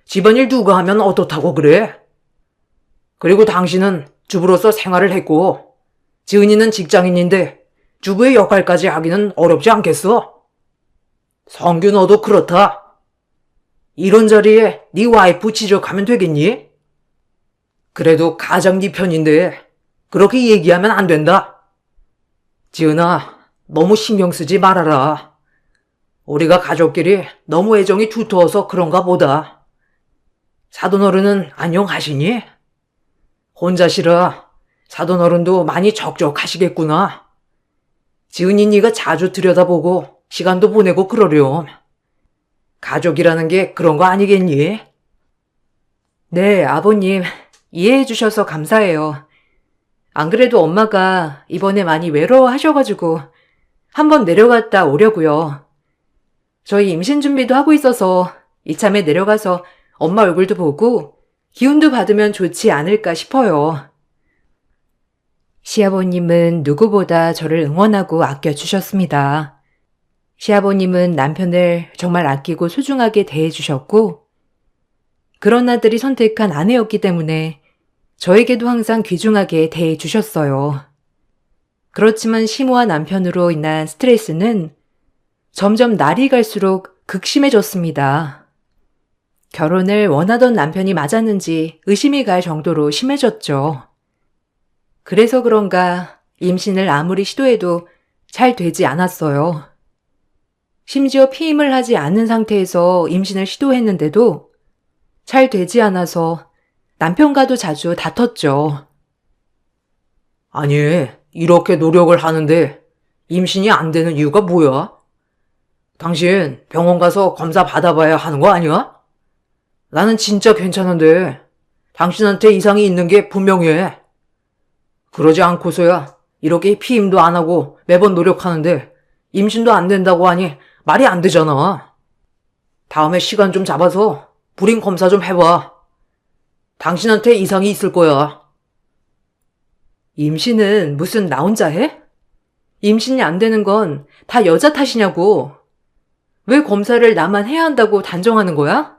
집안일 누가 하면 어떻다고 그래? 그리고 당신은 주부로서 생활을 했고 지은이는 직장인인데 주부의 역할까지 하기는 어렵지 않겠어? 성규 너도 그렇다. 이런 자리에 네 와이프 지적하면 되겠니? 그래도 가장 네 편인데 그렇게 얘기하면 안 된다. 지은아, 너무 신경 쓰지 말아라. 우리가 가족끼리 너무 애정이 두터워서 그런가 보다. 사돈어른은 안녕하시니? 혼자시라 사돈어른도 많이 적적하시겠구나. 지은이 네가 자주 들여다보고 시간도 보내고 그러렴. 가족이라는 게 그런 거 아니겠니? 네, 아버님. 이해해 주셔서 감사해요. 안 그래도 엄마가 이번에 많이 외로워하셔가지고 한번 내려갔다 오려고요. 저희 임신 준비도 하고 있어서 이참에 내려가서 엄마 얼굴도 보고 기운도 받으면 좋지 않을까 싶어요. 시아버님은 누구보다 저를 응원하고 아껴주셨습니다. 시아버님은 남편을 정말 아끼고 소중하게 대해주셨고 그런 아들이 선택한 아내였기 때문에 저에게도 항상 귀중하게 대해주셨어요. 그렇지만 심오한 남편으로 인한 스트레스는 점점 날이 갈수록 극심해졌습니다. 결혼을 원하던 남편이 맞았는지 의심이 갈 정도로 심해졌죠. 그래서 그런가 임신을 아무리 시도해도 잘 되지 않았어요. 심지어 피임을 하지 않은 상태에서 임신을 시도했는데도 잘 되지 않아서 남편과도 자주 다퉜죠. 아니, 이렇게 노력을 하는데 임신이 안 되는 이유가 뭐야? 당신 병원 가서 검사 받아봐야 하는 거 아니야? 나는 진짜 괜찮은데 당신한테 이상이 있는 게 분명해. 그러지 않고서야 이렇게 피임도 안 하고 매번 노력하는데 임신도 안 된다고 하니 말이 안 되잖아. 다음에 시간 좀 잡아서 불임 검사 좀 해봐. 당신한테 이상이 있을 거야. 임신은 무슨 나 혼자 해? 임신이 안 되는 건 다 여자 탓이냐고. 왜 검사를 나만 해야 한다고 단정하는 거야?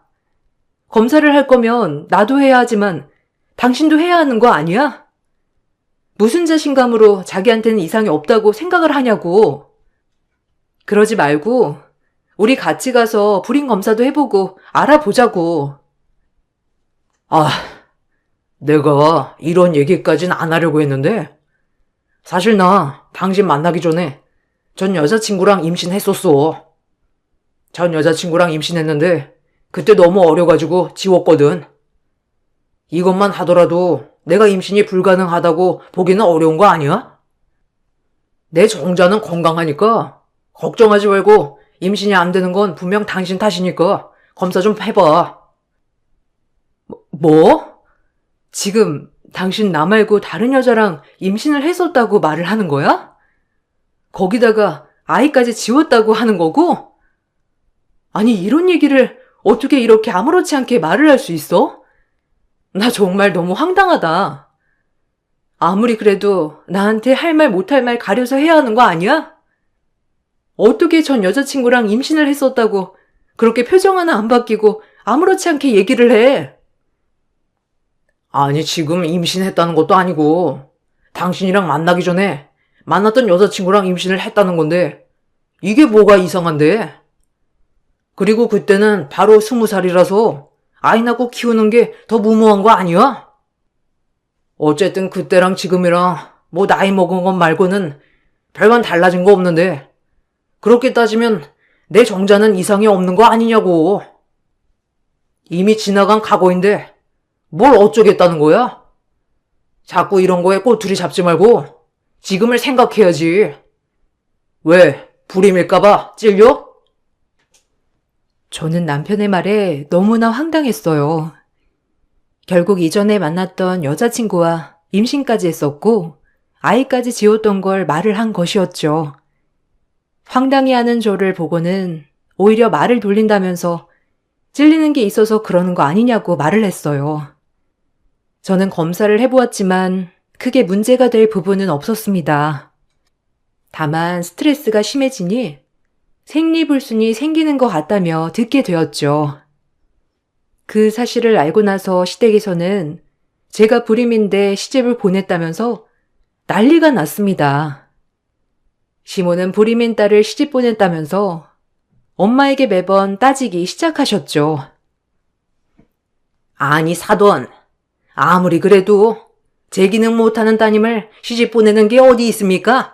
검사를 할 거면 나도 해야 하지만 당신도 해야 하는 거 아니야? 무슨 자신감으로 자기한테는 이상이 없다고 생각을 하냐고. 그러지 말고 우리 같이 가서 불임 검사도 해보고 알아보자고. 아, 내가 이런 얘기까진 안 하려고 했는데 사실 나 당신 만나기 전에 전 여자친구랑 임신했었어. 전 여자친구랑 임신했는데 그때 너무 어려가지고 지웠거든. 이것만 하더라도 내가 임신이 불가능하다고 보기는 어려운 거 아니야? 내 정자는 건강하니까 걱정하지 말고 임신이 안 되는 건 분명 당신 탓이니까 검사 좀 해봐. 뭐? 지금 당신 나 말고 다른 여자랑 임신을 했었다고 말을 하는 거야? 거기다가 아이까지 지웠다고 하는 거고? 아니, 이런 얘기를 어떻게 이렇게 아무렇지 않게 말을 할 수 있어? 나 정말 너무 황당하다. 아무리 그래도 나한테 할 말 못할 말 가려서 해야 하는 거 아니야? 어떻게 전 여자친구랑 임신을 했었다고 그렇게 표정 하나 안 바뀌고 아무렇지 않게 얘기를 해? 아니, 지금 임신했다는 것도 아니고 당신이랑 만나기 전에 만났던 여자친구랑 임신을 했다는 건데 이게 뭐가 이상한데? 그리고 그때는 바로 20살이라서 아이 낳고 키우는 게 더 무모한 거 아니야? 어쨌든 그때랑 지금이랑 뭐 나이 먹은 것 말고는 별반 달라진 거 없는데 그렇게 따지면 내 정자는 이상이 없는 거 아니냐고. 이미 지나간 과거인데 뭘 어쩌겠다는 거야? 자꾸 이런 거에 꼬투리 잡지 말고 지금을 생각해야지. 왜? 불임일까봐 찔려? 저는 남편의 말에 너무나 황당했어요. 결국 이전에 만났던 여자친구와 임신까지 했었고 아이까지 지었던 걸 말을 한 것이었죠. 황당해하는 저를 보고는 오히려 말을 돌린다면서 찔리는 게 있어서 그러는 거 아니냐고 말을 했어요. 저는 검사를 해보았지만 크게 문제가 될 부분은 없었습니다. 다만 스트레스가 심해지니 생리불순이 생기는 것 같다며 듣게 되었죠. 그 사실을 알고 나서 시댁에서는 제가 불임인데 시집을 보냈다면서 난리가 났습니다. 시모는 불임인 딸을 시집 보냈다면서 엄마에게 매번 따지기 시작하셨죠. 아니 사돈, 아무리 그래도 제 기능 못하는 따님을 시집 보내는 게 어디 있습니까?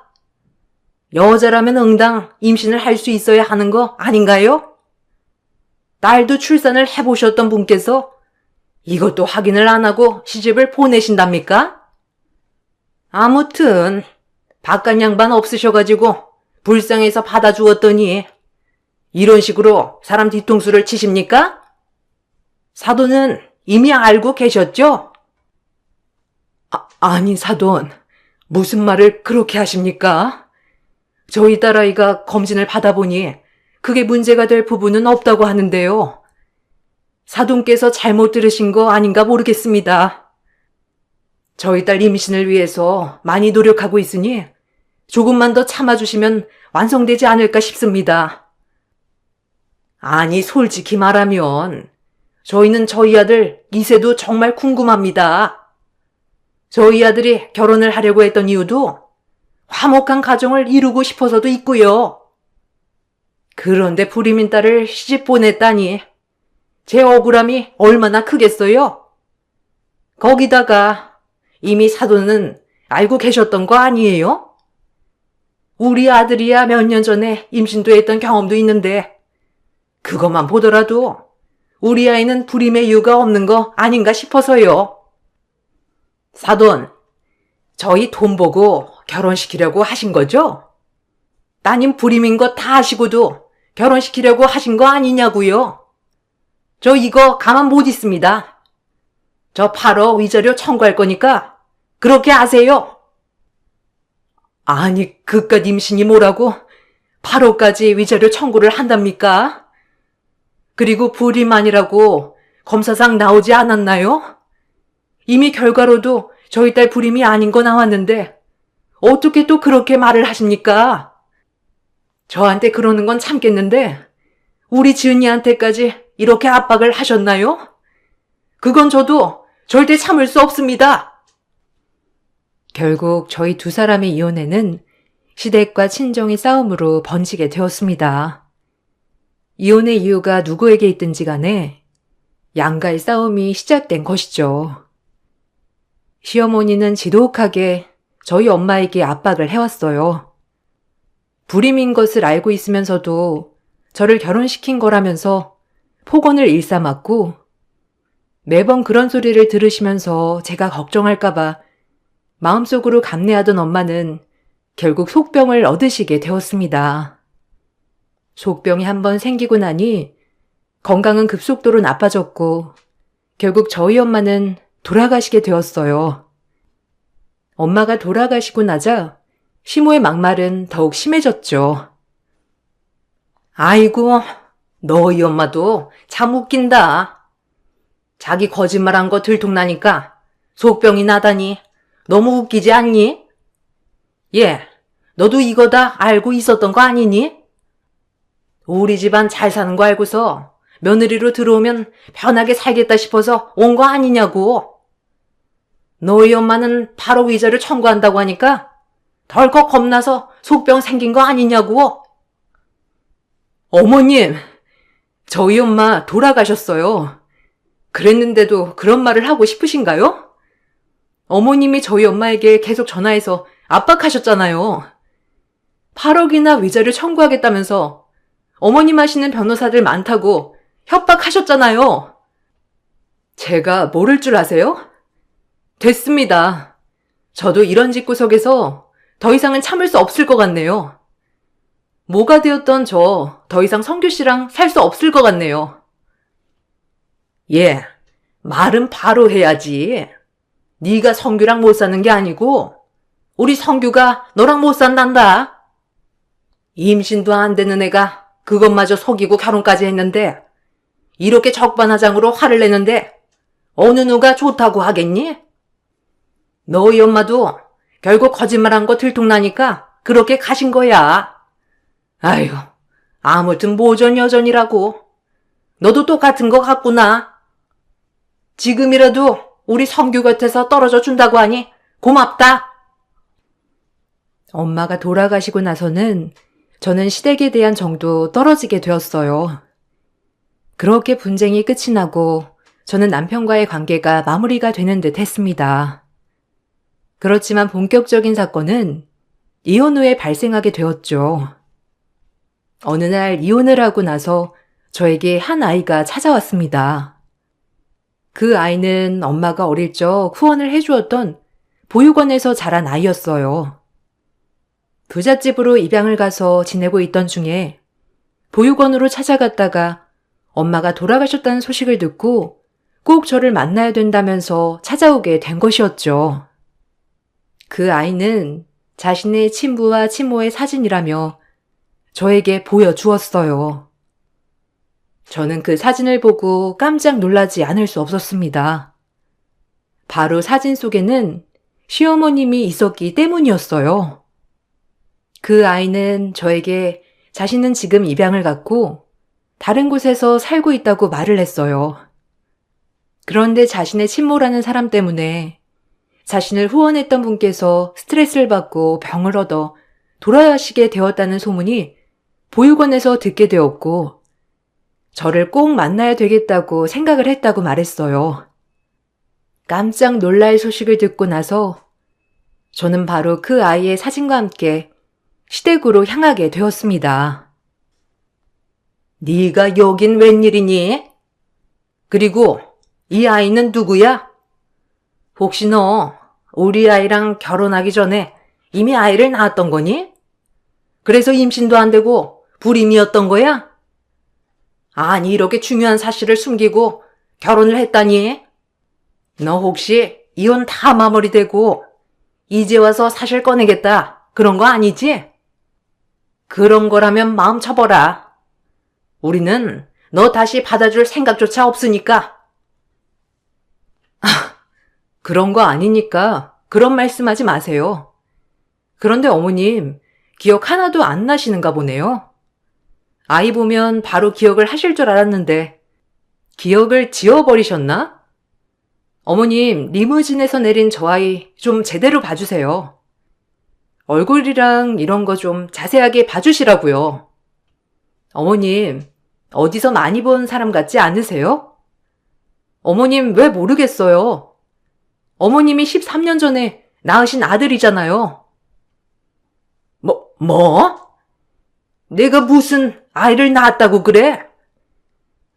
여자라면 응당 임신을 할 수 있어야 하는 거 아닌가요? 딸도 출산을 해보셨던 분께서 이것도 확인을 안 하고 시집을 보내신답니까? 아무튼 바깥 양반 없으셔가지고 불쌍해서 받아주었더니 이런 식으로 사람 뒤통수를 치십니까? 사돈은 이미 알고 계셨죠? 아니 사돈, 무슨 말을 그렇게 하십니까? 저희 딸아이가 검진을 받아보니 그게 문제가 될 부분은 없다고 하는데요. 사돈께서 잘못 들으신 거 아닌가 모르겠습니다. 저희 딸 임신을 위해서 많이 노력하고 있으니 조금만 더 참아주시면 완성되지 않을까 싶습니다. 아니 솔직히 말하면 저희는 저희 아들 이세도 정말 궁금합니다. 저희 아들이 결혼을 하려고 했던 이유도 화목한 가정을 이루고 싶어서도 있고요. 그런데 불임인 딸을 시집 보냈다니 제 억울함이 얼마나 크겠어요? 거기다가 이미 사돈은 알고 계셨던 거 아니에요? 우리 아들이야 몇 년 전에 임신도 했던 경험도 있는데 그것만 보더라도 우리 아이는 불임의 이유가 없는 거 아닌가 싶어서요. 사돈, 저희 돈 보고 결혼시키려고 하신 거죠? 따님 불임인 거 다 아시고도 결혼시키려고 하신 거 아니냐고요? 저 이거 가만 못 있습니다. 저 8억 위자료 청구할 거니까 그렇게 하세요. 아니 그깟 임신이 뭐라고 8억까지 위자료 청구를 한답니까? 그리고 불임 아니라고 검사상 나오지 않았나요? 이미 결과로도 저희 딸 불임이 아닌 거 나왔는데 어떻게 또 그렇게 말을 하십니까? 저한테 그러는 건 참겠는데 우리 지은이한테까지 이렇게 압박을 하셨나요? 그건 저도 절대 참을 수 없습니다. 결국 저희 두 사람의 이혼에는 시댁과 친정의 싸움으로 번지게 되었습니다. 이혼의 이유가 누구에게 있든지 간에 양가의 싸움이 시작된 것이죠. 시어머니는 지독하게 저희 엄마에게 압박을 해왔어요. 불임인 것을 알고 있으면서도 저를 결혼시킨 거라면서 폭언을 일삼았고 매번 그런 소리를 들으시면서 제가 걱정할까봐 마음속으로 감내하던 엄마는 결국 속병을 얻으시게 되었습니다. 속병이 한번 생기고 나니 건강은 급속도로 나빠졌고 결국 저희 엄마는 돌아가시게 되었어요. 엄마가 돌아가시고 나자 시모의 막말은 더욱 심해졌죠. 아이고, 너희 엄마도 참 웃긴다. 자기 거짓말한 거 들통나니까 속병이 나다니 너무 웃기지 않니? 예, 너도 이거 다 알고 있었던 거 아니니? 우리 집안 잘 사는 거 알고서 며느리로 들어오면 편하게 살겠다 싶어서 온 거 아니냐고. 너희 엄마는 바로 위자료 청구한다고 하니까 덜컥 겁나서 속병 생긴 거 아니냐고. 어머님, 저희 엄마 돌아가셨어요. 그랬는데도 그런 말을 하고 싶으신가요? 어머님이 저희 엄마에게 계속 전화해서 압박하셨잖아요. 8억이나 위자료 청구하겠다면서 어머님 하시는 변호사들 많다고 협박하셨잖아요. 제가 모를 줄 아세요? 됐습니다. 저도 이런 집구석에서 더 이상은 참을 수 없을 것 같네요. 뭐가 되었던 저 더 이상 성규 씨랑 살 수 없을 것 같네요. 예, 말은 바로 해야지. 네가 성규랑 못 사는 게 아니고 우리 성규가 너랑 못 산단다. 임신도 안 되는 애가 그것마저 속이고 결혼까지 했는데 이렇게 적반하장으로 화를 내는데 어느 누가 좋다고 하겠니? 너희 엄마도 결국 거짓말한 거 들통나니까 그렇게 가신 거야. 아휴, 아무튼 모전 여전이라고. 너도 똑같은 거 같구나. 지금이라도 우리 성규 곁에서 떨어져 준다고 하니 고맙다. 엄마가 돌아가시고 나서는 저는 시댁에 대한 정도 떨어지게 되었어요. 그렇게 분쟁이 끝이 나고 저는 남편과의 관계가 마무리가 되는 듯 했습니다. 그렇지만 본격적인 사건은 이혼 후에 발생하게 되었죠. 어느 날 이혼을 하고 나서 저에게 한 아이가 찾아왔습니다. 그 아이는 엄마가 어릴 적 후원을 해주었던 보육원에서 자란 아이였어요. 부잣집으로 입양을 가서 지내고 있던 중에 보육원으로 찾아갔다가 엄마가 돌아가셨다는 소식을 듣고 꼭 저를 만나야 된다면서 찾아오게 된 것이었죠. 그 아이는 자신의 친부와 친모의 사진이라며 저에게 보여주었어요. 저는 그 사진을 보고 깜짝 놀라지 않을 수 없었습니다. 바로 사진 속에는 시어머님이 있었기 때문이었어요. 그 아이는 저에게 자신은 지금 입양을 갔고 다른 곳에서 살고 있다고 말을 했어요. 그런데 자신의 친모라는 사람 때문에 자신을 후원했던 분께서 스트레스를 받고 병을 얻어 돌아가시게 되었다는 소문이 보육원에서 듣게 되었고 저를 꼭 만나야 되겠다고 생각을 했다고 말했어요. 깜짝 놀랄 소식을 듣고 나서 저는 바로 그 아이의 사진과 함께 시댁으로 향하게 되었습니다. 네가 여긴 웬일이니? 그리고 이 아이는 누구야? 혹시 너 우리 아이랑 결혼하기 전에 이미 아이를 낳았던 거니? 그래서 임신도 안 되고 불임이었던 거야? 아니, 이렇게 중요한 사실을 숨기고 결혼을 했다니? 너 혹시 이혼 다 마무리되고 이제 와서 사실 꺼내겠다 그런 거 아니지? 그런 거라면 마음 쳐보라. 우리는 너 다시 받아줄 생각조차 없으니까. 그런 거 아니니까 그런 말씀하지 마세요. 그런데 어머님, 기억 하나도 안 나시는가 보네요. 아이 보면 바로 기억을 하실 줄 알았는데 기억을 지워버리셨나? 어머님, 리무진에서 내린 저 아이 좀 제대로 봐주세요. 얼굴이랑 이런 거 좀 자세하게 봐주시라고요. 어머님, 어디서 많이 본 사람 같지 않으세요? 어머님 왜 모르겠어요? 어머님이 13년 전에 낳으신 아들이잖아요. 뭐? 내가 무슨 아이를 낳았다고 그래?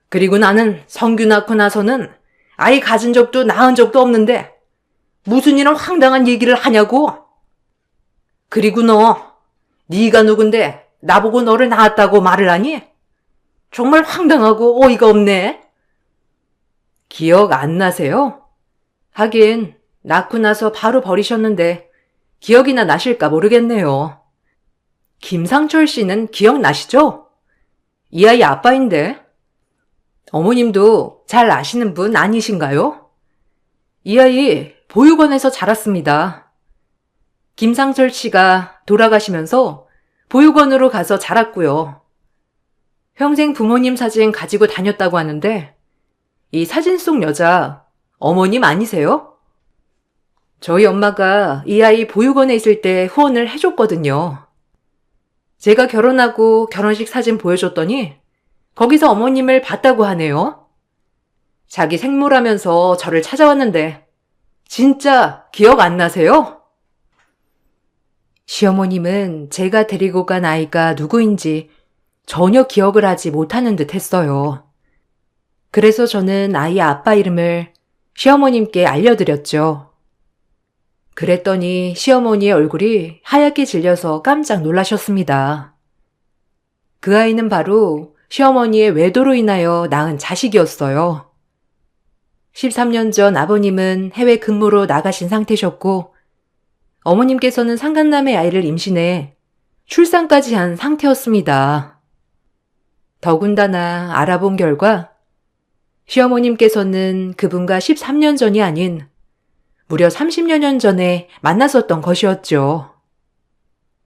그리고 나는 성규 낳고 나서는 아이 가진 적도 낳은 적도 없는데 무슨 이런 황당한 얘기를 하냐고? 그리고 네가 누군데 나보고 너를 낳았다고 말을 하니? 정말 황당하고 어이가 없네. 기억 안 나세요? 하긴 낳고 나서 바로 버리셨는데 기억이나 나실까 모르겠네요. 김상철 씨는 기억나시죠? 이 아이 아빠인데. 어머님도 잘 아시는 분 아니신가요? 이 아이 보육원에서 자랐습니다. 김상철 씨가 돌아가시면서 보육원으로 가서 자랐고요. 평생 부모님 사진 가지고 다녔다고 하는데 이 사진 속 여자 어머님 아니세요? 저희 엄마가 이 아이 보육원에 있을 때 후원을 해줬거든요. 제가 결혼하고 결혼식 사진 보여줬더니 거기서 어머님을 봤다고 하네요. 자기 생모라면서 저를 찾아왔는데 진짜 기억 안 나세요? 시어머님은 제가 데리고 간 아이가 누구인지 전혀 기억을 하지 못하는 듯 했어요. 그래서 저는 아이의 아빠 이름을 시어머님께 알려드렸죠. 그랬더니 시어머니의 얼굴이 하얗게 질려서 깜짝 놀라셨습니다. 그 아이는 바로 시어머니의 외도로 인하여 낳은 자식이었어요. 13년 전 아버님은 해외 근무로 나가신 상태셨고 어머님께서는 상간남의 아이를 임신해 출산까지 한 상태였습니다. 더군다나 알아본 결과 시어머님께서는 그분과 13년 전이 아닌 무려 30여 년 전에 만났었던 것이었죠.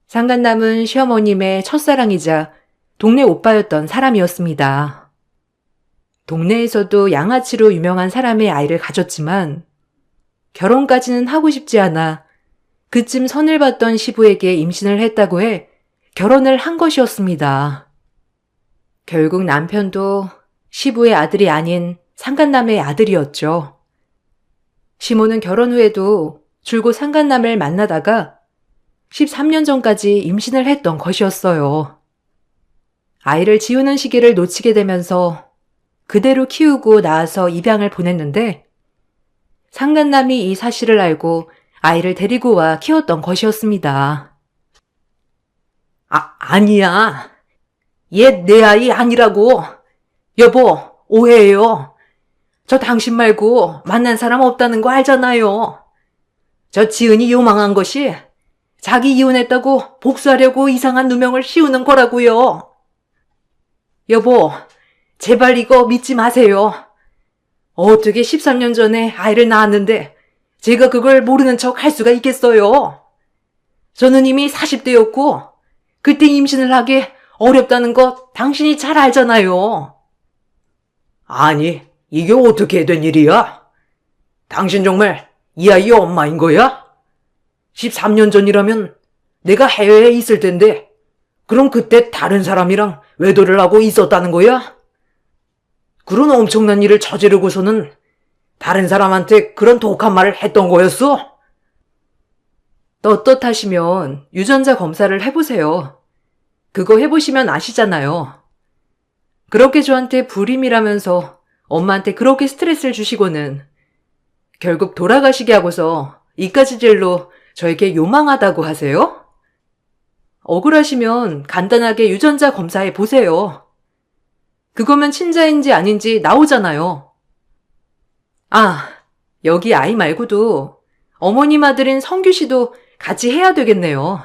상간남은 시어머님의 첫사랑이자 동네 오빠였던 사람이었습니다. 동네에서도 양아치로 유명한 사람의 아이를 가졌지만 결혼까지는 하고 싶지 않아 그쯤 선을 봤던 시부에게 임신을 했다고 해 결혼을 한 것이었습니다. 결국 남편도 시부의 아들이 아닌 상간남의 아들이었죠. 시모는 결혼 후에도 줄곧 상간남을 만나다가 13년 전까지 임신을 했던 것이었어요. 아이를 지우는 시기를 놓치게 되면서 그대로 키우고 낳아서 입양을 보냈는데 상간남이 이 사실을 알고 아이를 데리고 와 키웠던 것이었습니다. 아니야. 얘 내 아이 아니라고. 여보, 오해해요. 저 당신 말고 만난 사람 없다는 거 알잖아요. 저 지은이 요망한 것이 자기 이혼했다고 복수하려고 이상한 누명을 씌우는 거라고요. 여보, 제발 이거 믿지 마세요. 어떻게 13년 전에 아이를 낳았는데 제가 그걸 모르는 척 할 수가 있겠어요. 저는 이미 40대였고 그때 임신을 하기 어렵다는 거 당신이 잘 알잖아요. 아니, 이게 어떻게 된 일이야? 당신 정말 이 아이의 엄마인 거야? 13년 전이라면 내가 해외에 있을 텐데 그럼 그때 다른 사람이랑 외도를 하고 있었다는 거야? 그런 엄청난 일을 저지르고서는 다른 사람한테 그런 독한 말을 했던 거였어? 떳떳하시면 유전자 검사를 해보세요. 그거 해보시면 아시잖아요. 그렇게 저한테 불임이라면서 엄마한테 그렇게 스트레스를 주시고는 결국 돌아가시게 하고서 이까지 일로 저에게 요망하다고 하세요? 억울하시면 간단하게 유전자 검사해 보세요. 그거면 친자인지 아닌지 나오잖아요. 아, 여기 아이 말고도 어머님 아들인 성규 씨도 같이 해야 되겠네요.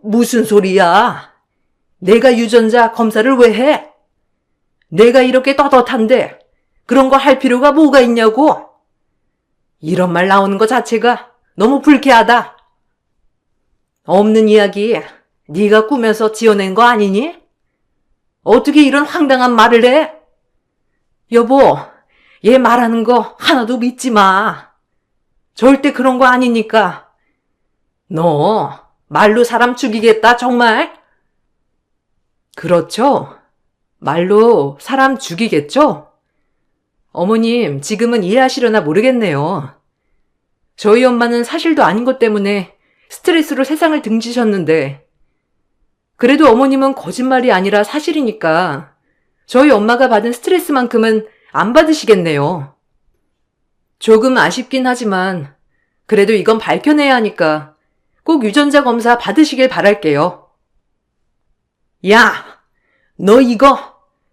무슨 소리야? 내가 유전자 검사를 왜 해? 내가 이렇게 떳떳한데 그런 거 할 필요가 뭐가 있냐고? 이런 말 나오는 거 자체가 너무 불쾌하다. 없는 이야기 네가 꾸며서 지어낸 거 아니니? 어떻게 이런 황당한 말을 해? 여보, 얘 말하는 거 하나도 믿지 마. 절대 그런 거 아니니까. 너 말로 사람 죽이겠다, 정말? 그렇죠. 말로 사람 죽이겠죠? 어머님, 지금은 이해하시려나 모르겠네요. 저희 엄마는 사실도 아닌 것 때문에 스트레스로 세상을 등지셨는데, 그래도 어머님은 거짓말이 아니라 사실이니까 저희 엄마가 받은 스트레스만큼은 안 받으시겠네요. 조금 아쉽긴 하지만 그래도 이건 밝혀내야 하니까 꼭 유전자 검사 받으시길 바랄게요. 야, 너 이거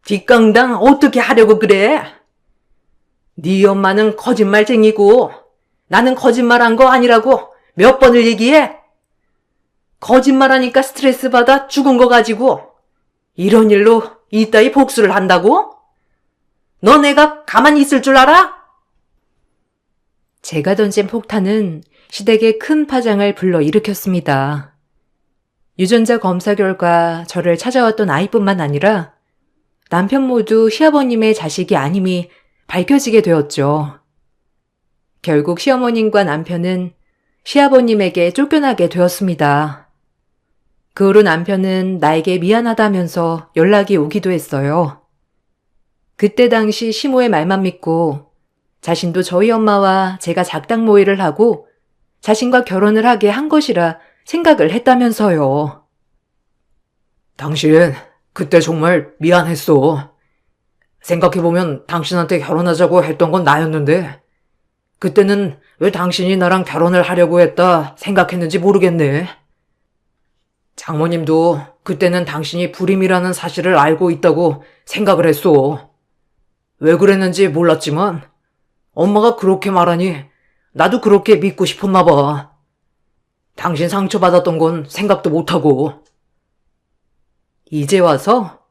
뒷강당 어떻게 하려고 그래? 네 엄마는 거짓말쟁이고 나는 거짓말한 거 아니라고 몇 번을 얘기해? 거짓말하니까 스트레스 받아 죽은 거 가지고 이런 일로 이따위 복수를 한다고? 너 내가 가만히 있을 줄 알아? 제가 던진 폭탄은 시댁에 큰 파장을 불러일으켰습니다. 유전자 검사 결과 저를 찾아왔던 아이뿐만 아니라 남편 모두 시아버님의 자식이 아님이 밝혀지게 되었죠. 결국 시어머님과 남편은 시아버님에게 쫓겨나게 되었습니다. 그 후로 남편은 나에게 미안하다면서 연락이 오기도 했어요. 그때 당시 시모의 말만 믿고 자신도 저희 엄마와 제가 작당 모의를 하고 자신과 결혼을 하게 한 것이라 생각을 했다면서요. 당신 그때 정말 미안했어. 생각해보면 당신한테 결혼하자고 했던 건 나였는데 그때는 왜 당신이 나랑 결혼을 하려고 했다 생각했는지 모르겠네. 장모님도 그때는 당신이 불임이라는 사실을 알고 있다고 생각을 했어. 왜 그랬는지 몰랐지만 엄마가 그렇게 말하니 나도 그렇게 믿고 싶었나 봐. 당신 상처받았던 건 생각도 못하고. 이제 와서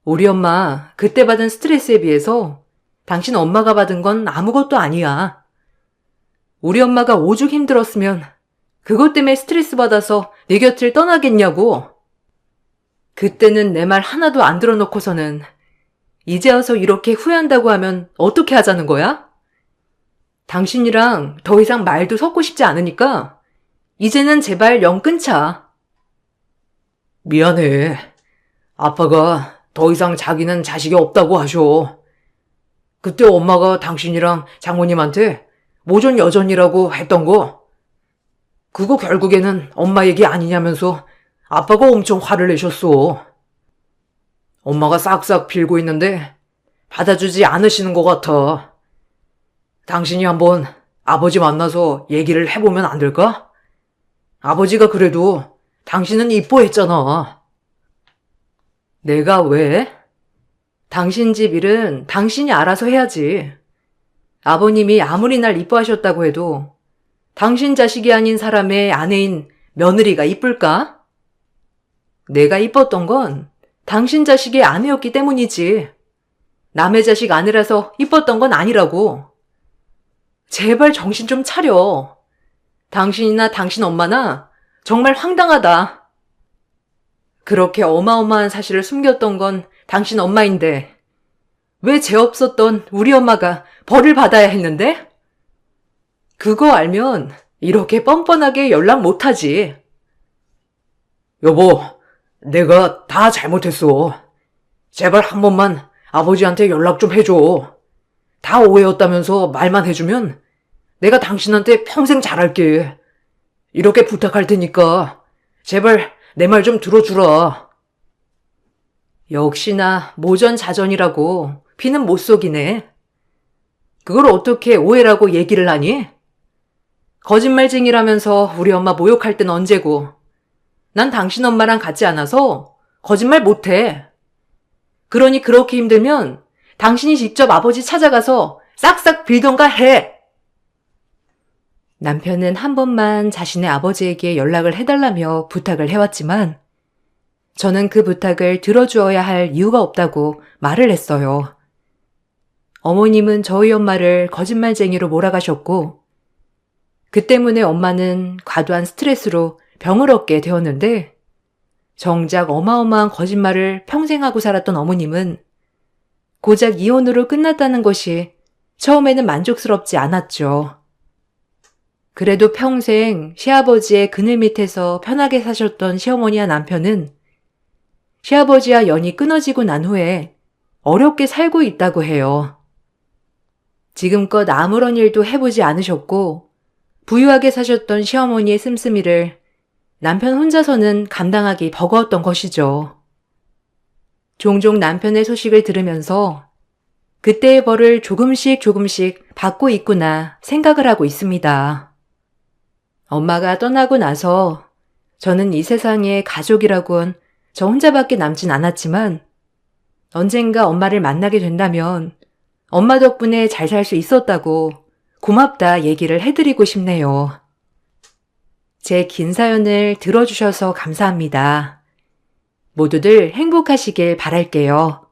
우리 엄마 그때 받은 스트레스에 비해서 당신 엄마가 받은 건 아무것도 아니야. 우리 엄마가 오죽 힘들었으면 그것 때문에 스트레스 받아서 내 곁을 떠나겠냐고. 그때는 내 말 하나도 안 들어놓고서는 이제 와서 이렇게 후회한다고 하면 어떻게 하자는 거야? 당신이랑 더 이상 말도 섞고 싶지 않으니까 이제는 제발 영 끊자. 미안해. 아빠가 더 이상 자기는 자식이 없다고 하셔. 그때 엄마가 당신이랑 장모님한테 모전 여전이라고 했던 거, 그거 결국에는 엄마 얘기 아니냐면서 아빠가 엄청 화를 내셨어. 엄마가 싹싹 빌고 있는데 받아주지 않으시는 것 같아. 당신이 한번 아버지 만나서 얘기를 해보면 안 될까? 아버지가 그래도 당신은 이뻐했잖아. 내가 왜? 당신 집 일은 당신이 알아서 해야지. 아버님이 아무리 날 이뻐하셨다고 해도 당신 자식이 아닌 사람의 아내인 며느리가 이쁠까? 내가 이뻤던 건 당신 자식의 아내였기 때문이지. 남의 자식 아내라서 이뻤던 건 아니라고. 제발 정신 좀 차려. 당신이나 당신 엄마나 정말 황당하다. 그렇게 어마어마한 사실을 숨겼던 건 당신 엄마인데 왜 죄 없었던 우리 엄마가 벌을 받아야 했는데? 그거 알면 이렇게 뻔뻔하게 연락 못하지. 여보, 내가 다 잘못했어. 제발 한 번만 아버지한테 연락 좀 해줘. 다 오해였다면서 말만 해주면 내가 당신한테 평생 잘할게. 이렇게 부탁할 테니까 제발 내 말 좀 들어주라. 역시나 모전자전이라고 피는 못 속이네. 그걸 어떻게 오해라고 얘기를 하니? 거짓말쟁이라면서 우리 엄마 모욕할 땐 언제고. 난 당신 엄마랑 같지 않아서 거짓말 못해. 그러니 그렇게 힘들면 당신이 직접 아버지 찾아가서 싹싹 빌던가 해. 남편은 한 번만 자신의 아버지에게 연락을 해달라며 부탁을 해왔지만 저는 그 부탁을 들어주어야 할 이유가 없다고 말을 했어요. 어머님은 저희 엄마를 거짓말쟁이로 몰아가셨고 그 때문에 엄마는 과도한 스트레스로 병을 얻게 되었는데 정작 어마어마한 거짓말을 평생 하고 살았던 어머님은 고작 이혼으로 끝났다는 것이 처음에는 만족스럽지 않았죠. 그래도 평생 시아버지의 그늘 밑에서 편하게 사셨던 시어머니와 남편은 시아버지와 연이 끊어지고 난 후에 어렵게 살고 있다고 해요. 지금껏 아무런 일도 해보지 않으셨고 부유하게 사셨던 시어머니의 씀씀이를 남편 혼자서는 감당하기 버거웠던 것이죠. 종종 남편의 소식을 들으면서 그때의 벌을 조금씩 받고 있구나 생각을 하고 있습니다. 엄마가 떠나고 나서 저는 이 세상에 가족이라곤 저 혼자밖에 남진 않았지만 언젠가 엄마를 만나게 된다면 엄마 덕분에 잘 살 수 있었다고 고맙다 얘기를 해드리고 싶네요. 제 긴 사연을 들어주셔서 감사합니다. 모두들 행복하시길 바랄게요.